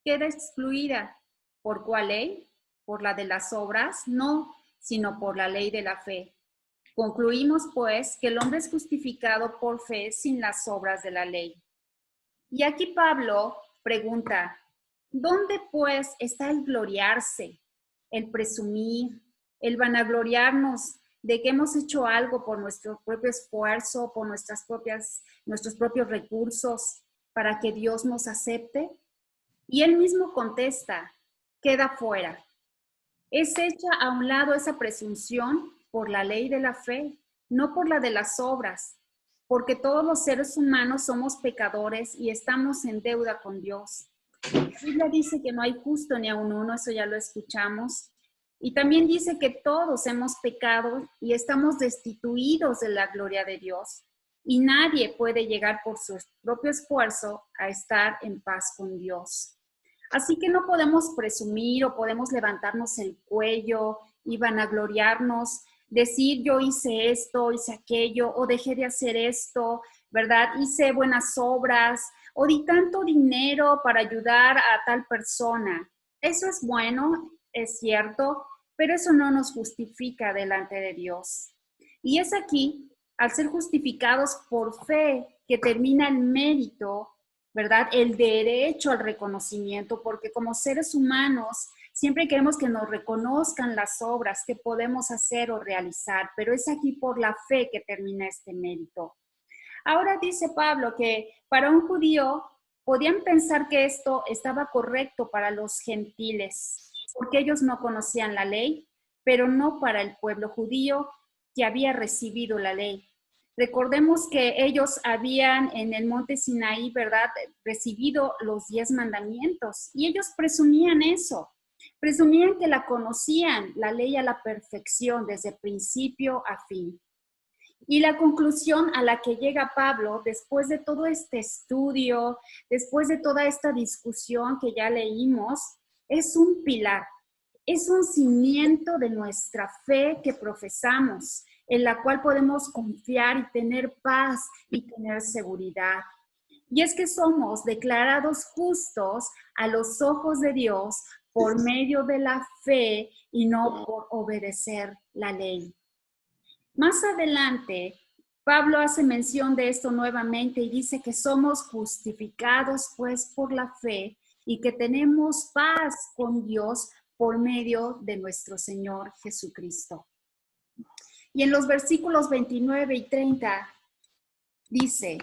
Queda excluida. ¿Por cuál ley? ¿Por la de las obras? No, sino por la ley de la fe. Concluimos pues que el hombre es justificado por fe sin las obras de la ley. Y aquí Pablo pregunta, ¿dónde pues está el gloriarse, el presumir, el vanagloriarnos de que hemos hecho algo por nuestro propio esfuerzo, por nuestros propios recursos para que Dios nos acepte? Y él mismo contesta, queda fuera. Es hecha a un lado esa presunción por la ley de la fe, no por la de las obras, porque todos los seres humanos somos pecadores y estamos en deuda con Dios. La Biblia dice que no hay justo ni aun uno, eso ya lo escuchamos. Y también dice que todos hemos pecado y estamos destituidos de la gloria de Dios. Y nadie puede llegar por su propio esfuerzo a estar en paz con Dios. Así que no podemos presumir o podemos levantarnos el cuello y vanagloriarnos, decir yo hice esto, hice aquello, o dejé de hacer esto, ¿verdad? Hice buenas obras, o di tanto dinero para ayudar a tal persona. Eso es bueno, es cierto, pero eso no nos justifica delante de Dios. Y es aquí, al ser justificados por fe, que termina el mérito, ¿verdad? El derecho al reconocimiento, porque como seres humanos siempre queremos que nos reconozcan las obras que podemos hacer o realizar, pero es aquí por la fe que termina este mérito. Ahora dice Pablo que para un judío podían pensar que esto estaba correcto para los gentiles, porque ellos no conocían la ley, pero no para el pueblo judío que había recibido la ley. Recordemos que ellos habían en el monte Sinaí, ¿verdad?, recibido los 10 mandamientos y ellos presumían eso. Presumían que la conocían, la ley a la perfección, desde principio a fin. Y la conclusión a la que llega Pablo, después de todo este estudio, después de toda esta discusión que ya leímos, es un pilar, es un cimiento de nuestra fe que profesamos, en la cual podemos confiar y tener paz y tener seguridad. Y es que somos declarados justos a los ojos de Dios por medio de la fe y no por obedecer la ley. Más adelante, Pablo hace mención de esto nuevamente y dice que somos justificados pues por la fe y que tenemos paz con Dios por medio de nuestro Señor Jesucristo. Y en los versículos 29 y 30 dice,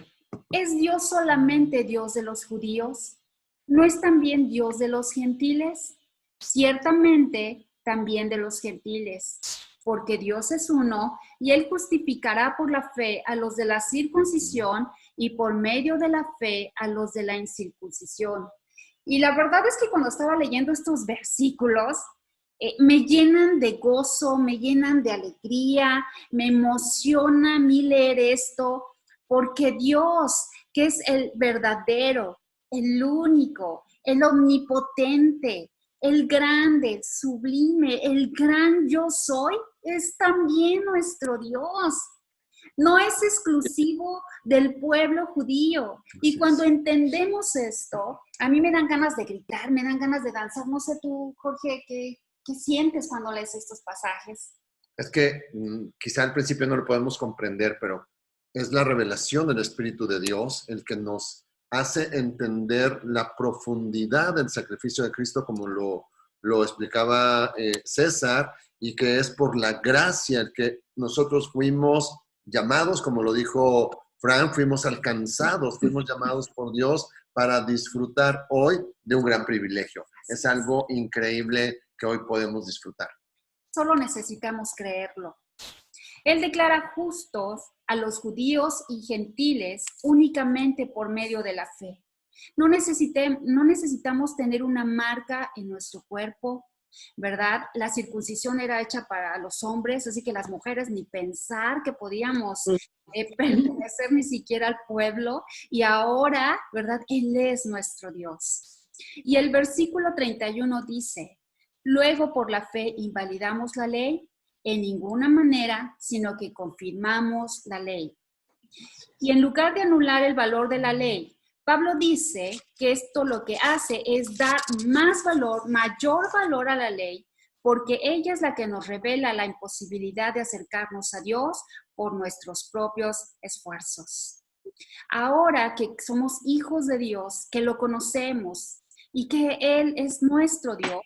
¿es Dios solamente Dios de los judíos? ¿No es también Dios de los gentiles? Ciertamente también de los gentiles, porque Dios es uno y Él justificará por la fe a los de la circuncisión y por medio de la fe a los de la incircuncisión. Y la verdad es que cuando estaba leyendo estos versículos, me llenan de gozo, me llenan de alegría, me emociona a mí leer esto, porque Dios, que es el verdadero, el único, el omnipotente, el grande, el sublime, el gran yo soy, es también nuestro Dios. No es exclusivo del pueblo judío. Y cuando entendemos esto, a mí me dan ganas de gritar, me dan ganas de danzar. No sé tú, Jorge, ¿qué sientes cuando lees estos pasajes? Es que quizá al principio no lo podemos comprender, pero es la revelación del Espíritu de Dios el que nos hace entender la profundidad del sacrificio de Cristo, como lo explicaba César, y que es por la gracia el que nosotros fuimos llamados, como lo dijo Fran, fuimos alcanzados, fuimos llamados por Dios para disfrutar hoy de un gran privilegio. Es algo increíble que hoy podemos disfrutar. Solo necesitamos creerlo. Él declara justos a los judíos y gentiles únicamente por medio de la fe. No necesitamos tener una marca en nuestro cuerpo, ¿verdad? La circuncisión era hecha para los hombres, así que las mujeres ni pensar que podíamos pertenecer ni siquiera al pueblo. Y ahora, ¿verdad? Él es nuestro Dios. Y el versículo 31 dice, luego por la fe invalidamos la ley, en ninguna manera, sino que confirmamos la ley. Y en lugar de anular el valor de la ley, Pablo dice que esto lo que hace es dar más valor, mayor valor a la ley, porque ella es la que nos revela la imposibilidad de acercarnos a Dios por nuestros propios esfuerzos. Ahora que somos hijos de Dios, que lo conocemos y que Él es nuestro Dios,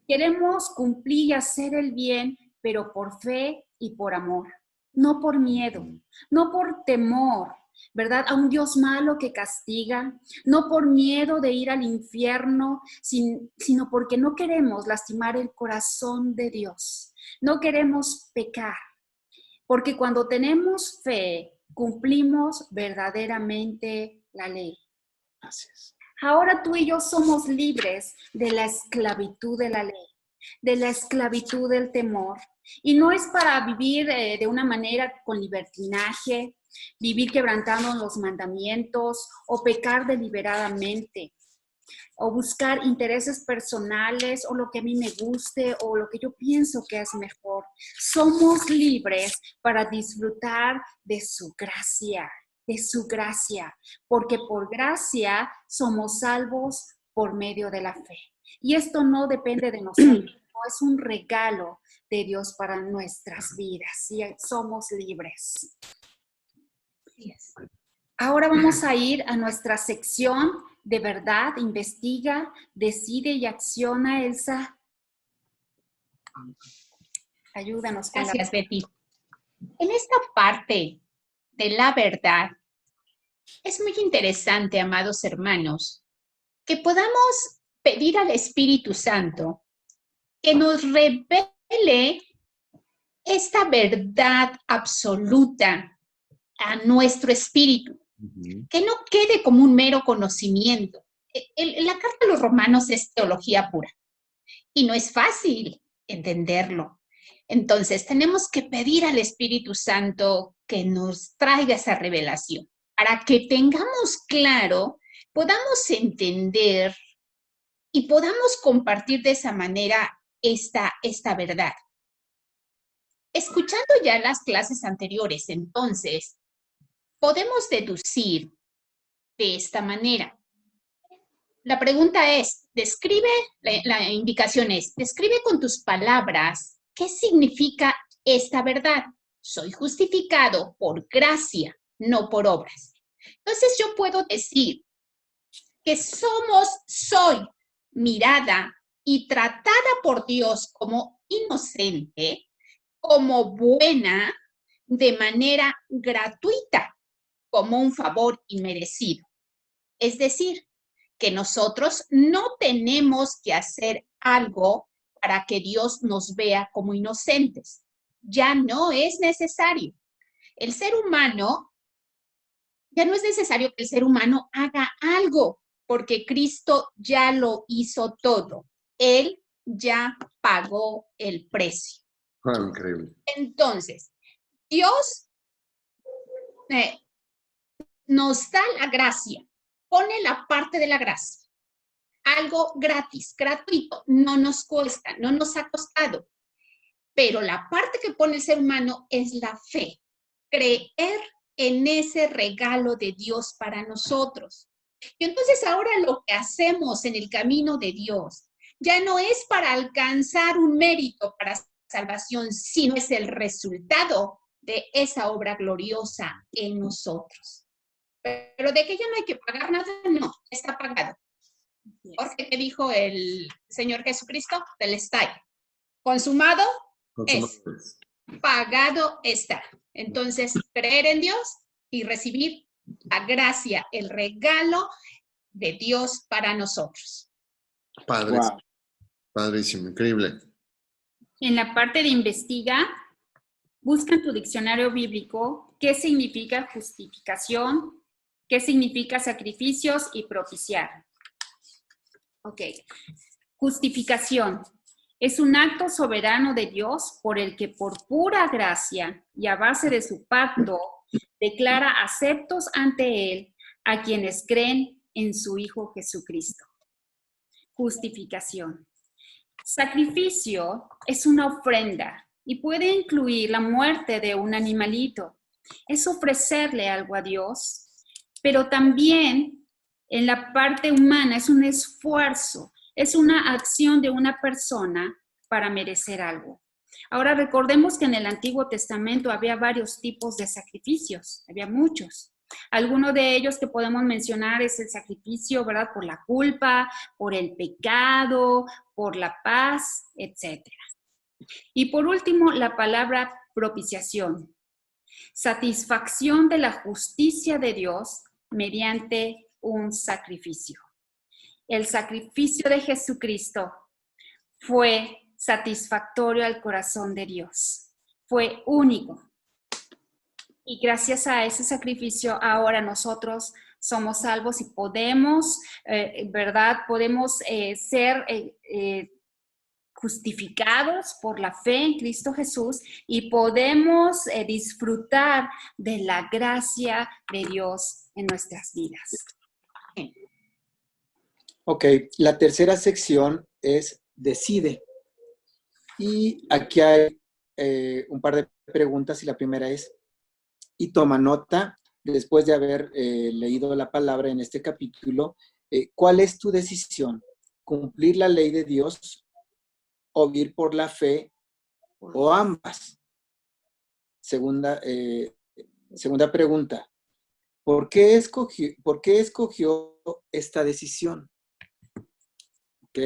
queremos cumplir y hacer el bien, pero por fe y por amor, no por miedo, no por temor, ¿verdad? A un Dios malo que castiga, no por miedo de ir al infierno, sino porque no queremos lastimar el corazón de Dios, no queremos pecar, porque cuando tenemos fe, cumplimos verdaderamente la ley. Así es. Ahora tú y yo somos libres de la esclavitud de la ley, de la esclavitud del temor. Y no es para vivir de una manera con libertinaje, vivir quebrantando los mandamientos o pecar deliberadamente, o buscar intereses personales o lo que a mí me guste o lo que yo pienso que es mejor. Somos libres para disfrutar de su gracia, porque por gracia somos salvos por medio de la fe. Y esto no depende de nosotros. Es un regalo de Dios para nuestras vidas y somos libres. Ahora vamos a ir a nuestra sección de verdad, investiga, decide y acciona. Elsa, ayúdanos. Gracias, Betty. En esta parte de la verdad, es muy interesante, amados hermanos, que podamos pedir al Espíritu Santo que nos revele esta verdad absoluta a nuestro espíritu, que no quede como un mero conocimiento. La carta a los romanos es teología pura y no es fácil entenderlo. Entonces, tenemos que pedir al Espíritu Santo que nos traiga esa revelación para que tengamos claro, podamos entender y podamos compartir de esa manera esta verdad. Escuchando ya las clases anteriores, entonces, podemos deducir de esta manera. La pregunta es, la indicación es, describe con tus palabras qué significa esta verdad. Soy justificado por gracia, no por obras. Entonces yo puedo decir que soy mirada y tratada por Dios como inocente, como buena, de manera gratuita, como un favor inmerecido. Es decir, que nosotros no tenemos que hacer algo para que Dios nos vea como inocentes. Ya no es necesario. Ya no es necesario que el ser humano haga algo, porque Cristo ya lo hizo todo. Él ya pagó el precio. Increíble. Entonces, Dios nos da la gracia, pone la parte de la gracia, algo gratis, gratuito, no nos cuesta, no nos ha costado, pero la parte que pone el ser humano es la fe, creer en ese regalo de Dios para nosotros. Y entonces ahora lo que hacemos en el camino de Dios ya no es para alcanzar un mérito para salvación, sino es el resultado de esa obra gloriosa en nosotros. Pero de que ya no hay que pagar nada, no, está pagado. Porque ¿qué dijo el Señor Jesucristo? Del está. Consumado es. Pagado está. Entonces, creer en Dios y recibir la gracia, el regalo de Dios para nosotros. Padrísimo. Wow. Padrísimo, increíble. En la parte de investiga, busca en tu diccionario bíblico qué significa justificación, qué significa sacrificios y propiciar. Ok. Justificación. Es un acto soberano de Dios por el que por pura gracia y a base de su pacto declara aceptos ante Él a quienes creen en su Hijo Jesucristo. Justificación. Sacrificio es una ofrenda y puede incluir la muerte de un animalito. Es ofrecerle algo a Dios, pero también en la parte humana es un esfuerzo, es una acción de una persona para merecer algo. Ahora recordemos que en el Antiguo Testamento había varios tipos de sacrificios, había muchos. Alguno de ellos que podemos mencionar es el sacrificio, ¿verdad? Por la culpa, por el pecado, por la paz, etc. Y por último, la palabra propiciación. Satisfacción de la justicia de Dios mediante un sacrificio. El sacrificio de Jesucristo fue satisfactorio al corazón de Dios. Fue único. Y gracias a ese sacrificio ahora nosotros somos salvos y podemos, ¿verdad? Podemos ser justificados por la fe en Cristo Jesús y podemos disfrutar de la gracia de Dios en nuestras vidas. Ok, la tercera sección es decide. Y aquí hay un par de preguntas y la primera es, y toma nota, después de haber leído la palabra en este capítulo, ¿cuál es tu decisión? ¿Cumplir la ley de Dios o vivir por la fe o ambas? Segunda pregunta, ¿por qué escogió esta decisión? ¿Ok?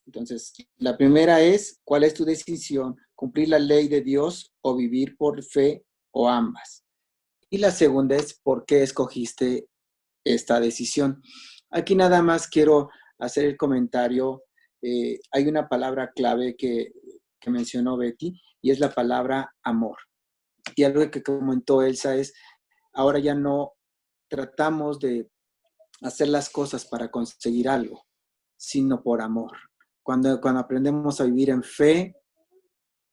Entonces, la primera es, ¿cuál es tu decisión? ¿Cumplir la ley de Dios o vivir por fe o ambas? Y la segunda es, ¿por qué escogiste esta decisión? Aquí nada más quiero hacer el comentario hay una palabra clave que mencionó Betty, y es la palabra amor. Y algo que comentó Elsa es, ahora ya no tratamos de hacer las cosas para conseguir algo, sino por amor. Cuando aprendemos a vivir en fe,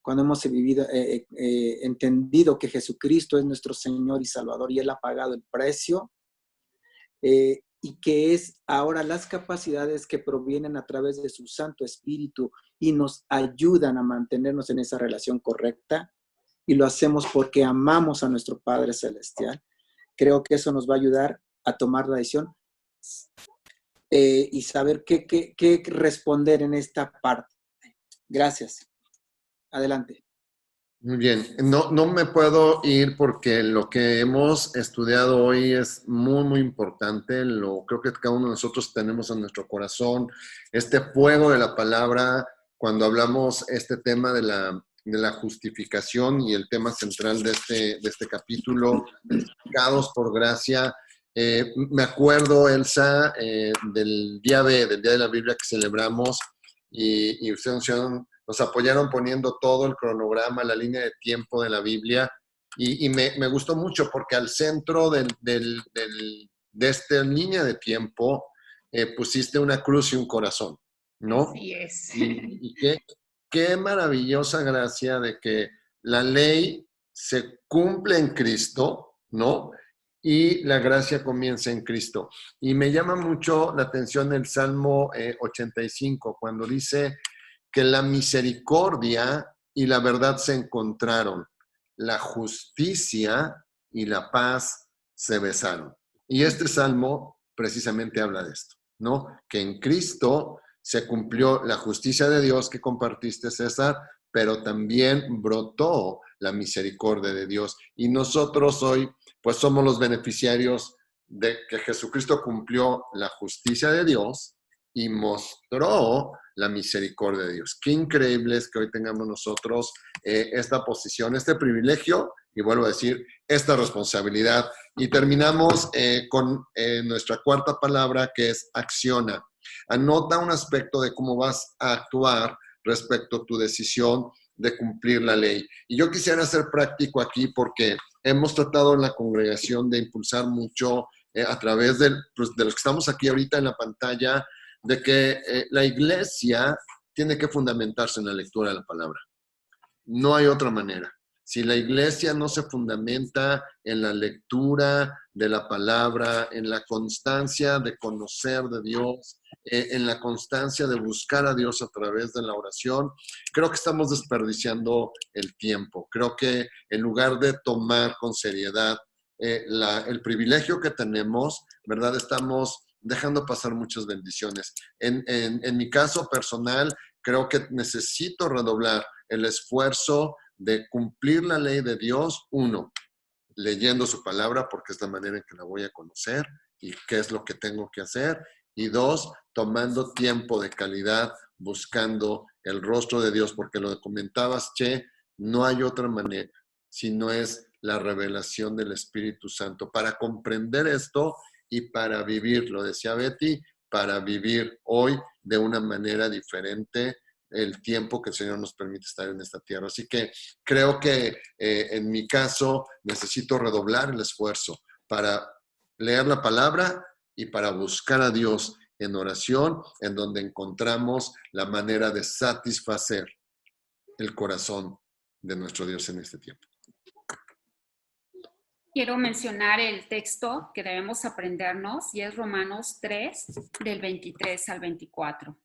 cuando hemos entendido que Jesucristo es nuestro Señor y Salvador y Él ha pagado el precio, y que es ahora las capacidades que provienen a través de su Santo Espíritu y nos ayudan a mantenernos en esa relación correcta, y lo hacemos porque amamos a nuestro Padre Celestial. Creo que eso nos va a ayudar a tomar la decisión y saber qué responder en esta parte. Gracias. Adelante. Muy bien, no me puedo ir porque lo que hemos estudiado hoy es muy, muy importante. Creo que cada uno de nosotros tenemos en nuestro corazón este fuego de la palabra cuando hablamos este tema de la justificación y el tema central de este capítulo, justificados por gracia. Me acuerdo, Elsa, del día de la Biblia que celebramos y ustedes nos apoyaron poniendo todo el cronograma, la línea de tiempo de la Biblia, y me gustó mucho porque al centro de esta línea de tiempo pusiste una cruz y un corazón, ¿no? Así es. Y qué maravillosa gracia de que la ley se cumple en Cristo, ¿no? Y la gracia comienza en Cristo. Y me llama mucho la atención el Salmo 85, cuando dice que la misericordia y la verdad se encontraron, la justicia y la paz se besaron. Y este salmo precisamente habla de esto, ¿no? Que en Cristo se cumplió la justicia de Dios que compartiste, César, pero también brotó la misericordia de Dios. Y nosotros hoy, pues somos los beneficiarios de que Jesucristo cumplió la justicia de Dios y mostró la misericordia de Dios. Qué increíble es que hoy tengamos nosotros esta posición, este privilegio, y vuelvo a decir, esta responsabilidad. Y terminamos con nuestra cuarta palabra, que es acciona. Anota un aspecto de cómo vas a actuar respecto a tu decisión de cumplir la ley. Y yo quisiera ser práctico aquí porque hemos tratado en la congregación de impulsar mucho a través de los que estamos aquí ahorita en la pantalla, de que la iglesia tiene que fundamentarse en la lectura de la palabra. No hay otra manera. Si la iglesia no se fundamenta en la lectura de la palabra, en la constancia de conocer de Dios, en la constancia de buscar a Dios a través de la oración, creo que estamos desperdiciando el tiempo. Creo que en lugar de tomar con seriedad el privilegio que tenemos, ¿verdad? Estamos dejando pasar muchas bendiciones. En mi caso personal, creo que necesito redoblar el esfuerzo de cumplir la ley de Dios, uno, leyendo su palabra porque es la manera en que la voy a conocer y qué es lo que tengo que hacer, y dos, tomando tiempo de calidad buscando el rostro de Dios, porque lo comentabas, Che, no hay otra manera si no es la revelación del Espíritu Santo para comprender esto y para vivir, lo decía Betty, para vivir hoy de una manera diferente el tiempo que el Señor nos permite estar en esta tierra. Así que creo que en mi caso necesito redoblar el esfuerzo para leer la palabra y para buscar a Dios en oración, en donde encontramos la manera de satisfacer el corazón de nuestro Dios en este tiempo. Quiero mencionar el texto que debemos aprendernos y es Romanos 3, del 23 al 24.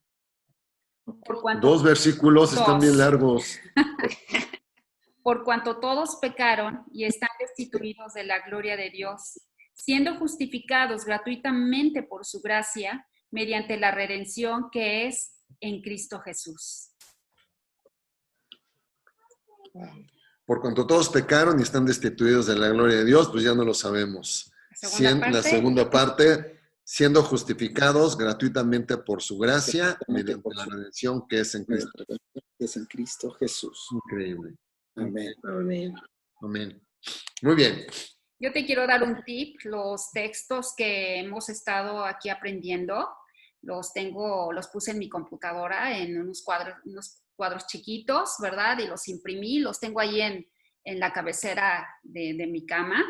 Dos versículos están bien largos. Por cuanto todos pecaron y están destituidos de la gloria de Dios, siendo justificados gratuitamente por su gracia, mediante la redención que es en Cristo Jesús. Por cuanto todos pecaron y están destituidos de la gloria de Dios, pues ya no lo sabemos. La segunda parte, siendo justificados gratuitamente por su gracia, mediante la redención que es en Cristo. Es en Cristo Jesús. Increíble. Amén. Amén. Amén. Muy bien. Yo te quiero dar un tip. Los textos que hemos estado aquí aprendiendo los puse en mi computadora en unos cuadros chiquitos, ¿verdad? Y los imprimí, los tengo ahí en la cabecera de mi cama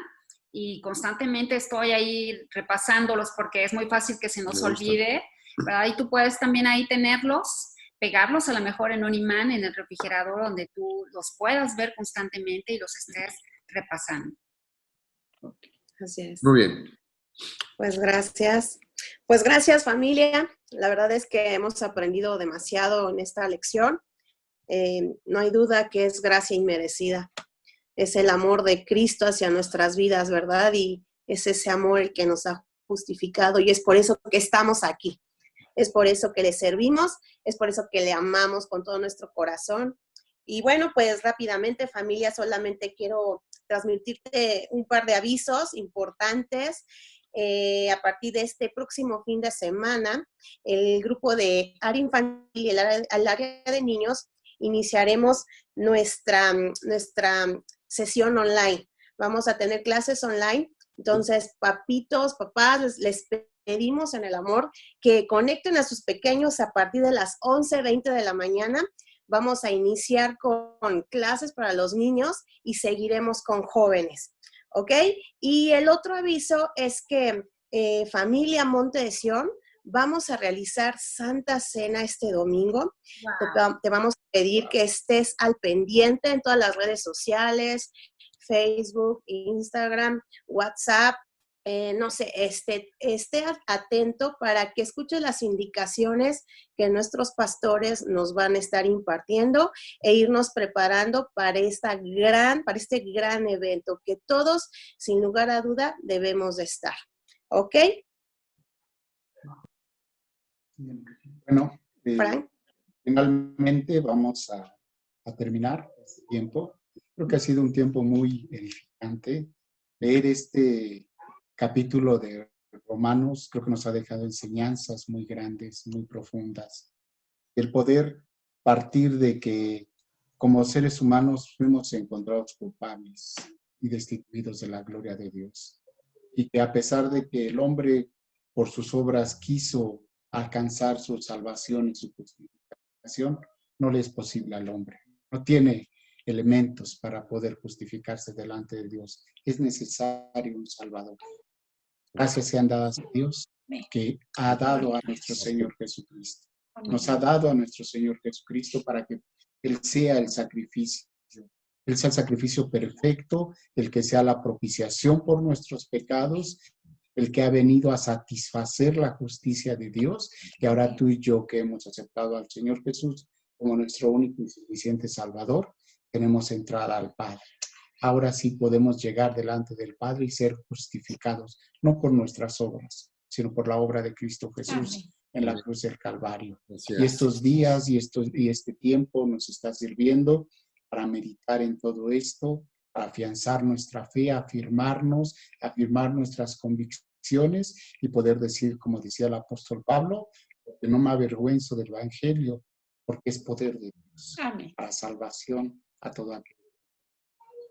y constantemente estoy ahí repasándolos porque es muy fácil que se nos olvide, ¿verdad? Y tú puedes también ahí tenerlos, pegarlos a lo mejor en un imán en el refrigerador donde tú los puedas ver constantemente y los estés repasando. Así es. Muy bien. Pues gracias. Pues gracias, familia. La verdad es que hemos aprendido demasiado en esta lección. No hay duda que es gracia inmerecida. Es el amor de Cristo hacia nuestras vidas, ¿verdad? Y es ese amor el que nos ha justificado y es por eso que estamos aquí. Es por eso que le servimos, es por eso que le amamos con todo nuestro corazón. Y bueno, pues rápidamente, familia, solamente quiero transmitirte un par de avisos importantes. A partir de este próximo fin de semana, el grupo de área infantil y el área de niños iniciaremos nuestra sesión online. Vamos a tener clases online. Entonces, papitos, papás, les pedimos en el amor que conecten a sus pequeños a partir de las 11:20 de la mañana. Vamos a iniciar con clases para los niños y seguiremos con jóvenes, ¿ok? Y el otro aviso es que familia Monte de Sion, vamos a realizar Santa Cena este domingo. Wow. Te vamos a pedir que estés al pendiente en todas las redes sociales, Facebook, Instagram, WhatsApp. No sé, esté atento para que escuche las indicaciones que nuestros pastores nos van a estar impartiendo e irnos preparando para este gran evento que todos, sin lugar a duda, debemos de estar. ¿Ok? Bueno, Frank. finalmente vamos a terminar este tiempo. Creo que ha sido un tiempo muy edificante. Leer este capítulo de Romanos creo que nos ha dejado enseñanzas muy grandes, muy profundas. El poder partir de que como seres humanos fuimos encontrados culpables y destituidos de la gloria de Dios. Y que a pesar de que el hombre por sus obras quiso alcanzar su salvación y su justificación, no le es posible al hombre. No tiene elementos para poder justificarse delante de Dios. Es necesario un Salvador. Gracias sean dadas a Dios que ha dado a nuestro Señor Jesucristo. Nos ha dado a nuestro Señor Jesucristo para que Él sea el sacrificio. Él sea el sacrificio perfecto, el que sea la propiciación por nuestros pecados, el que ha venido a satisfacer la justicia de Dios. Y ahora tú y yo que hemos aceptado al Señor Jesús como nuestro único y suficiente Salvador, tenemos entrada al Padre. Ahora sí podemos llegar delante del Padre y ser justificados, no por nuestras obras, sino por la obra de Cristo Jesús en la cruz del Calvario. Y estos días y este tiempo nos está sirviendo para meditar en todo esto, para afianzar nuestra fe, afirmar nuestras convicciones y poder decir, como decía el apóstol Pablo, que no me avergüenzo del Evangelio, porque es poder de Dios para salvación a todo aquel.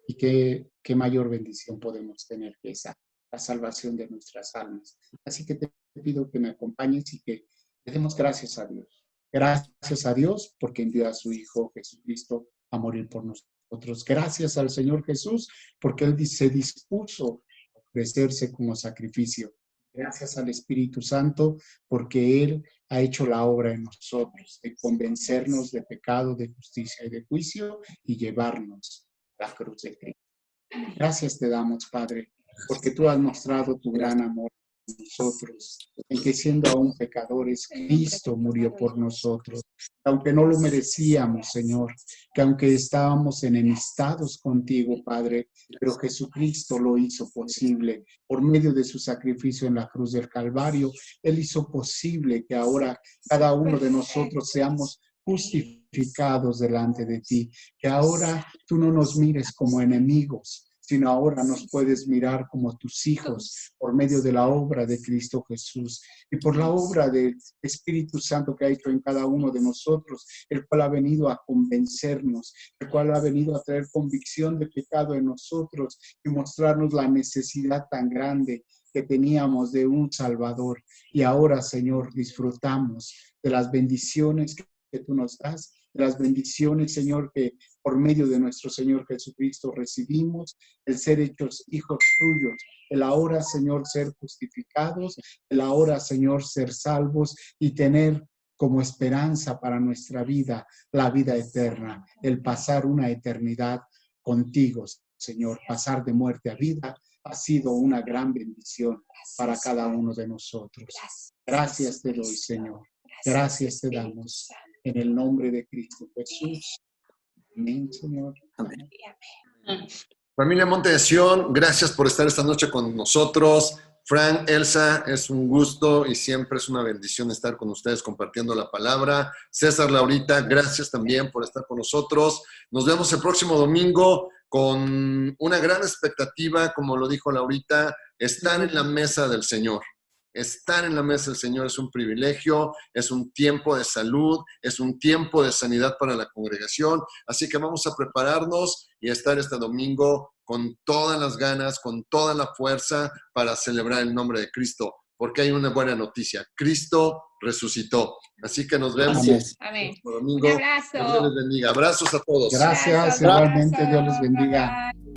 Y qué mayor bendición podemos tener que esa, la salvación de nuestras almas. Así que te pido que me acompañes y que le demos gracias a Dios. Gracias a Dios porque envió a su Hijo Jesucristo a morir por nosotros. Gracias al Señor Jesús porque Él se dispuso a ofrecerse como sacrificio. Gracias al Espíritu Santo porque Él ha hecho la obra en nosotros, de convencernos de pecado, de justicia y de juicio y llevarnos la cruz de Cristo. Gracias te damos, Padre, porque tú has mostrado tu gran amor en nosotros, en que siendo aún pecadores, Cristo murió por nosotros, aunque no lo merecíamos, Señor, que aunque estábamos enemistados contigo, Padre, pero Jesucristo lo hizo posible por medio de su sacrificio en la cruz del Calvario. Él hizo posible que ahora cada uno de nosotros seamos justificados delante de ti, que ahora tú no nos mires como enemigos, sino ahora nos puedes mirar como tus hijos por medio de la obra de Cristo Jesús y por la obra del Espíritu Santo que ha hecho en cada uno de nosotros, el cual ha venido a convencernos, el cual ha venido a traer convicción de pecado en nosotros y mostrarnos la necesidad tan grande que teníamos de un Salvador. Y ahora, Señor, disfrutamos de las bendiciones que tú nos das, de las bendiciones, Señor, que por medio de nuestro Señor Jesucristo recibimos, el ser hechos hijos tuyos, el ahora, Señor, ser justificados, el ahora, Señor, ser salvos y tener como esperanza para nuestra vida la vida eterna, el pasar una eternidad contigo, Señor. Pasar de muerte a vida ha sido una gran bendición para cada uno de nosotros. Gracias te doy, Señor. Gracias te damos. En el nombre de Cristo Jesús. Amén, Señor. Amén. Familia Monte de Sion, gracias por estar esta noche con nosotros. Frank, Elsa, es un gusto y siempre es una bendición estar con ustedes compartiendo la palabra. César, Laurita, gracias también por estar con nosotros. Nos vemos el próximo domingo con una gran expectativa, como lo dijo Laurita, estar en la mesa del Señor. Estar en la mesa del Señor es un privilegio, es un tiempo de salud, es un tiempo de sanidad para la congregación. Así que vamos a prepararnos y estar este domingo con todas las ganas, con toda la fuerza para celebrar el nombre de Cristo, porque hay una buena noticia. Cristo resucitó. Así que nos vemos Amén. el domingo. Un abrazo. Dios les bendiga. Abrazos a todos. Gracias, igualmente, Dios les bendiga. Bye.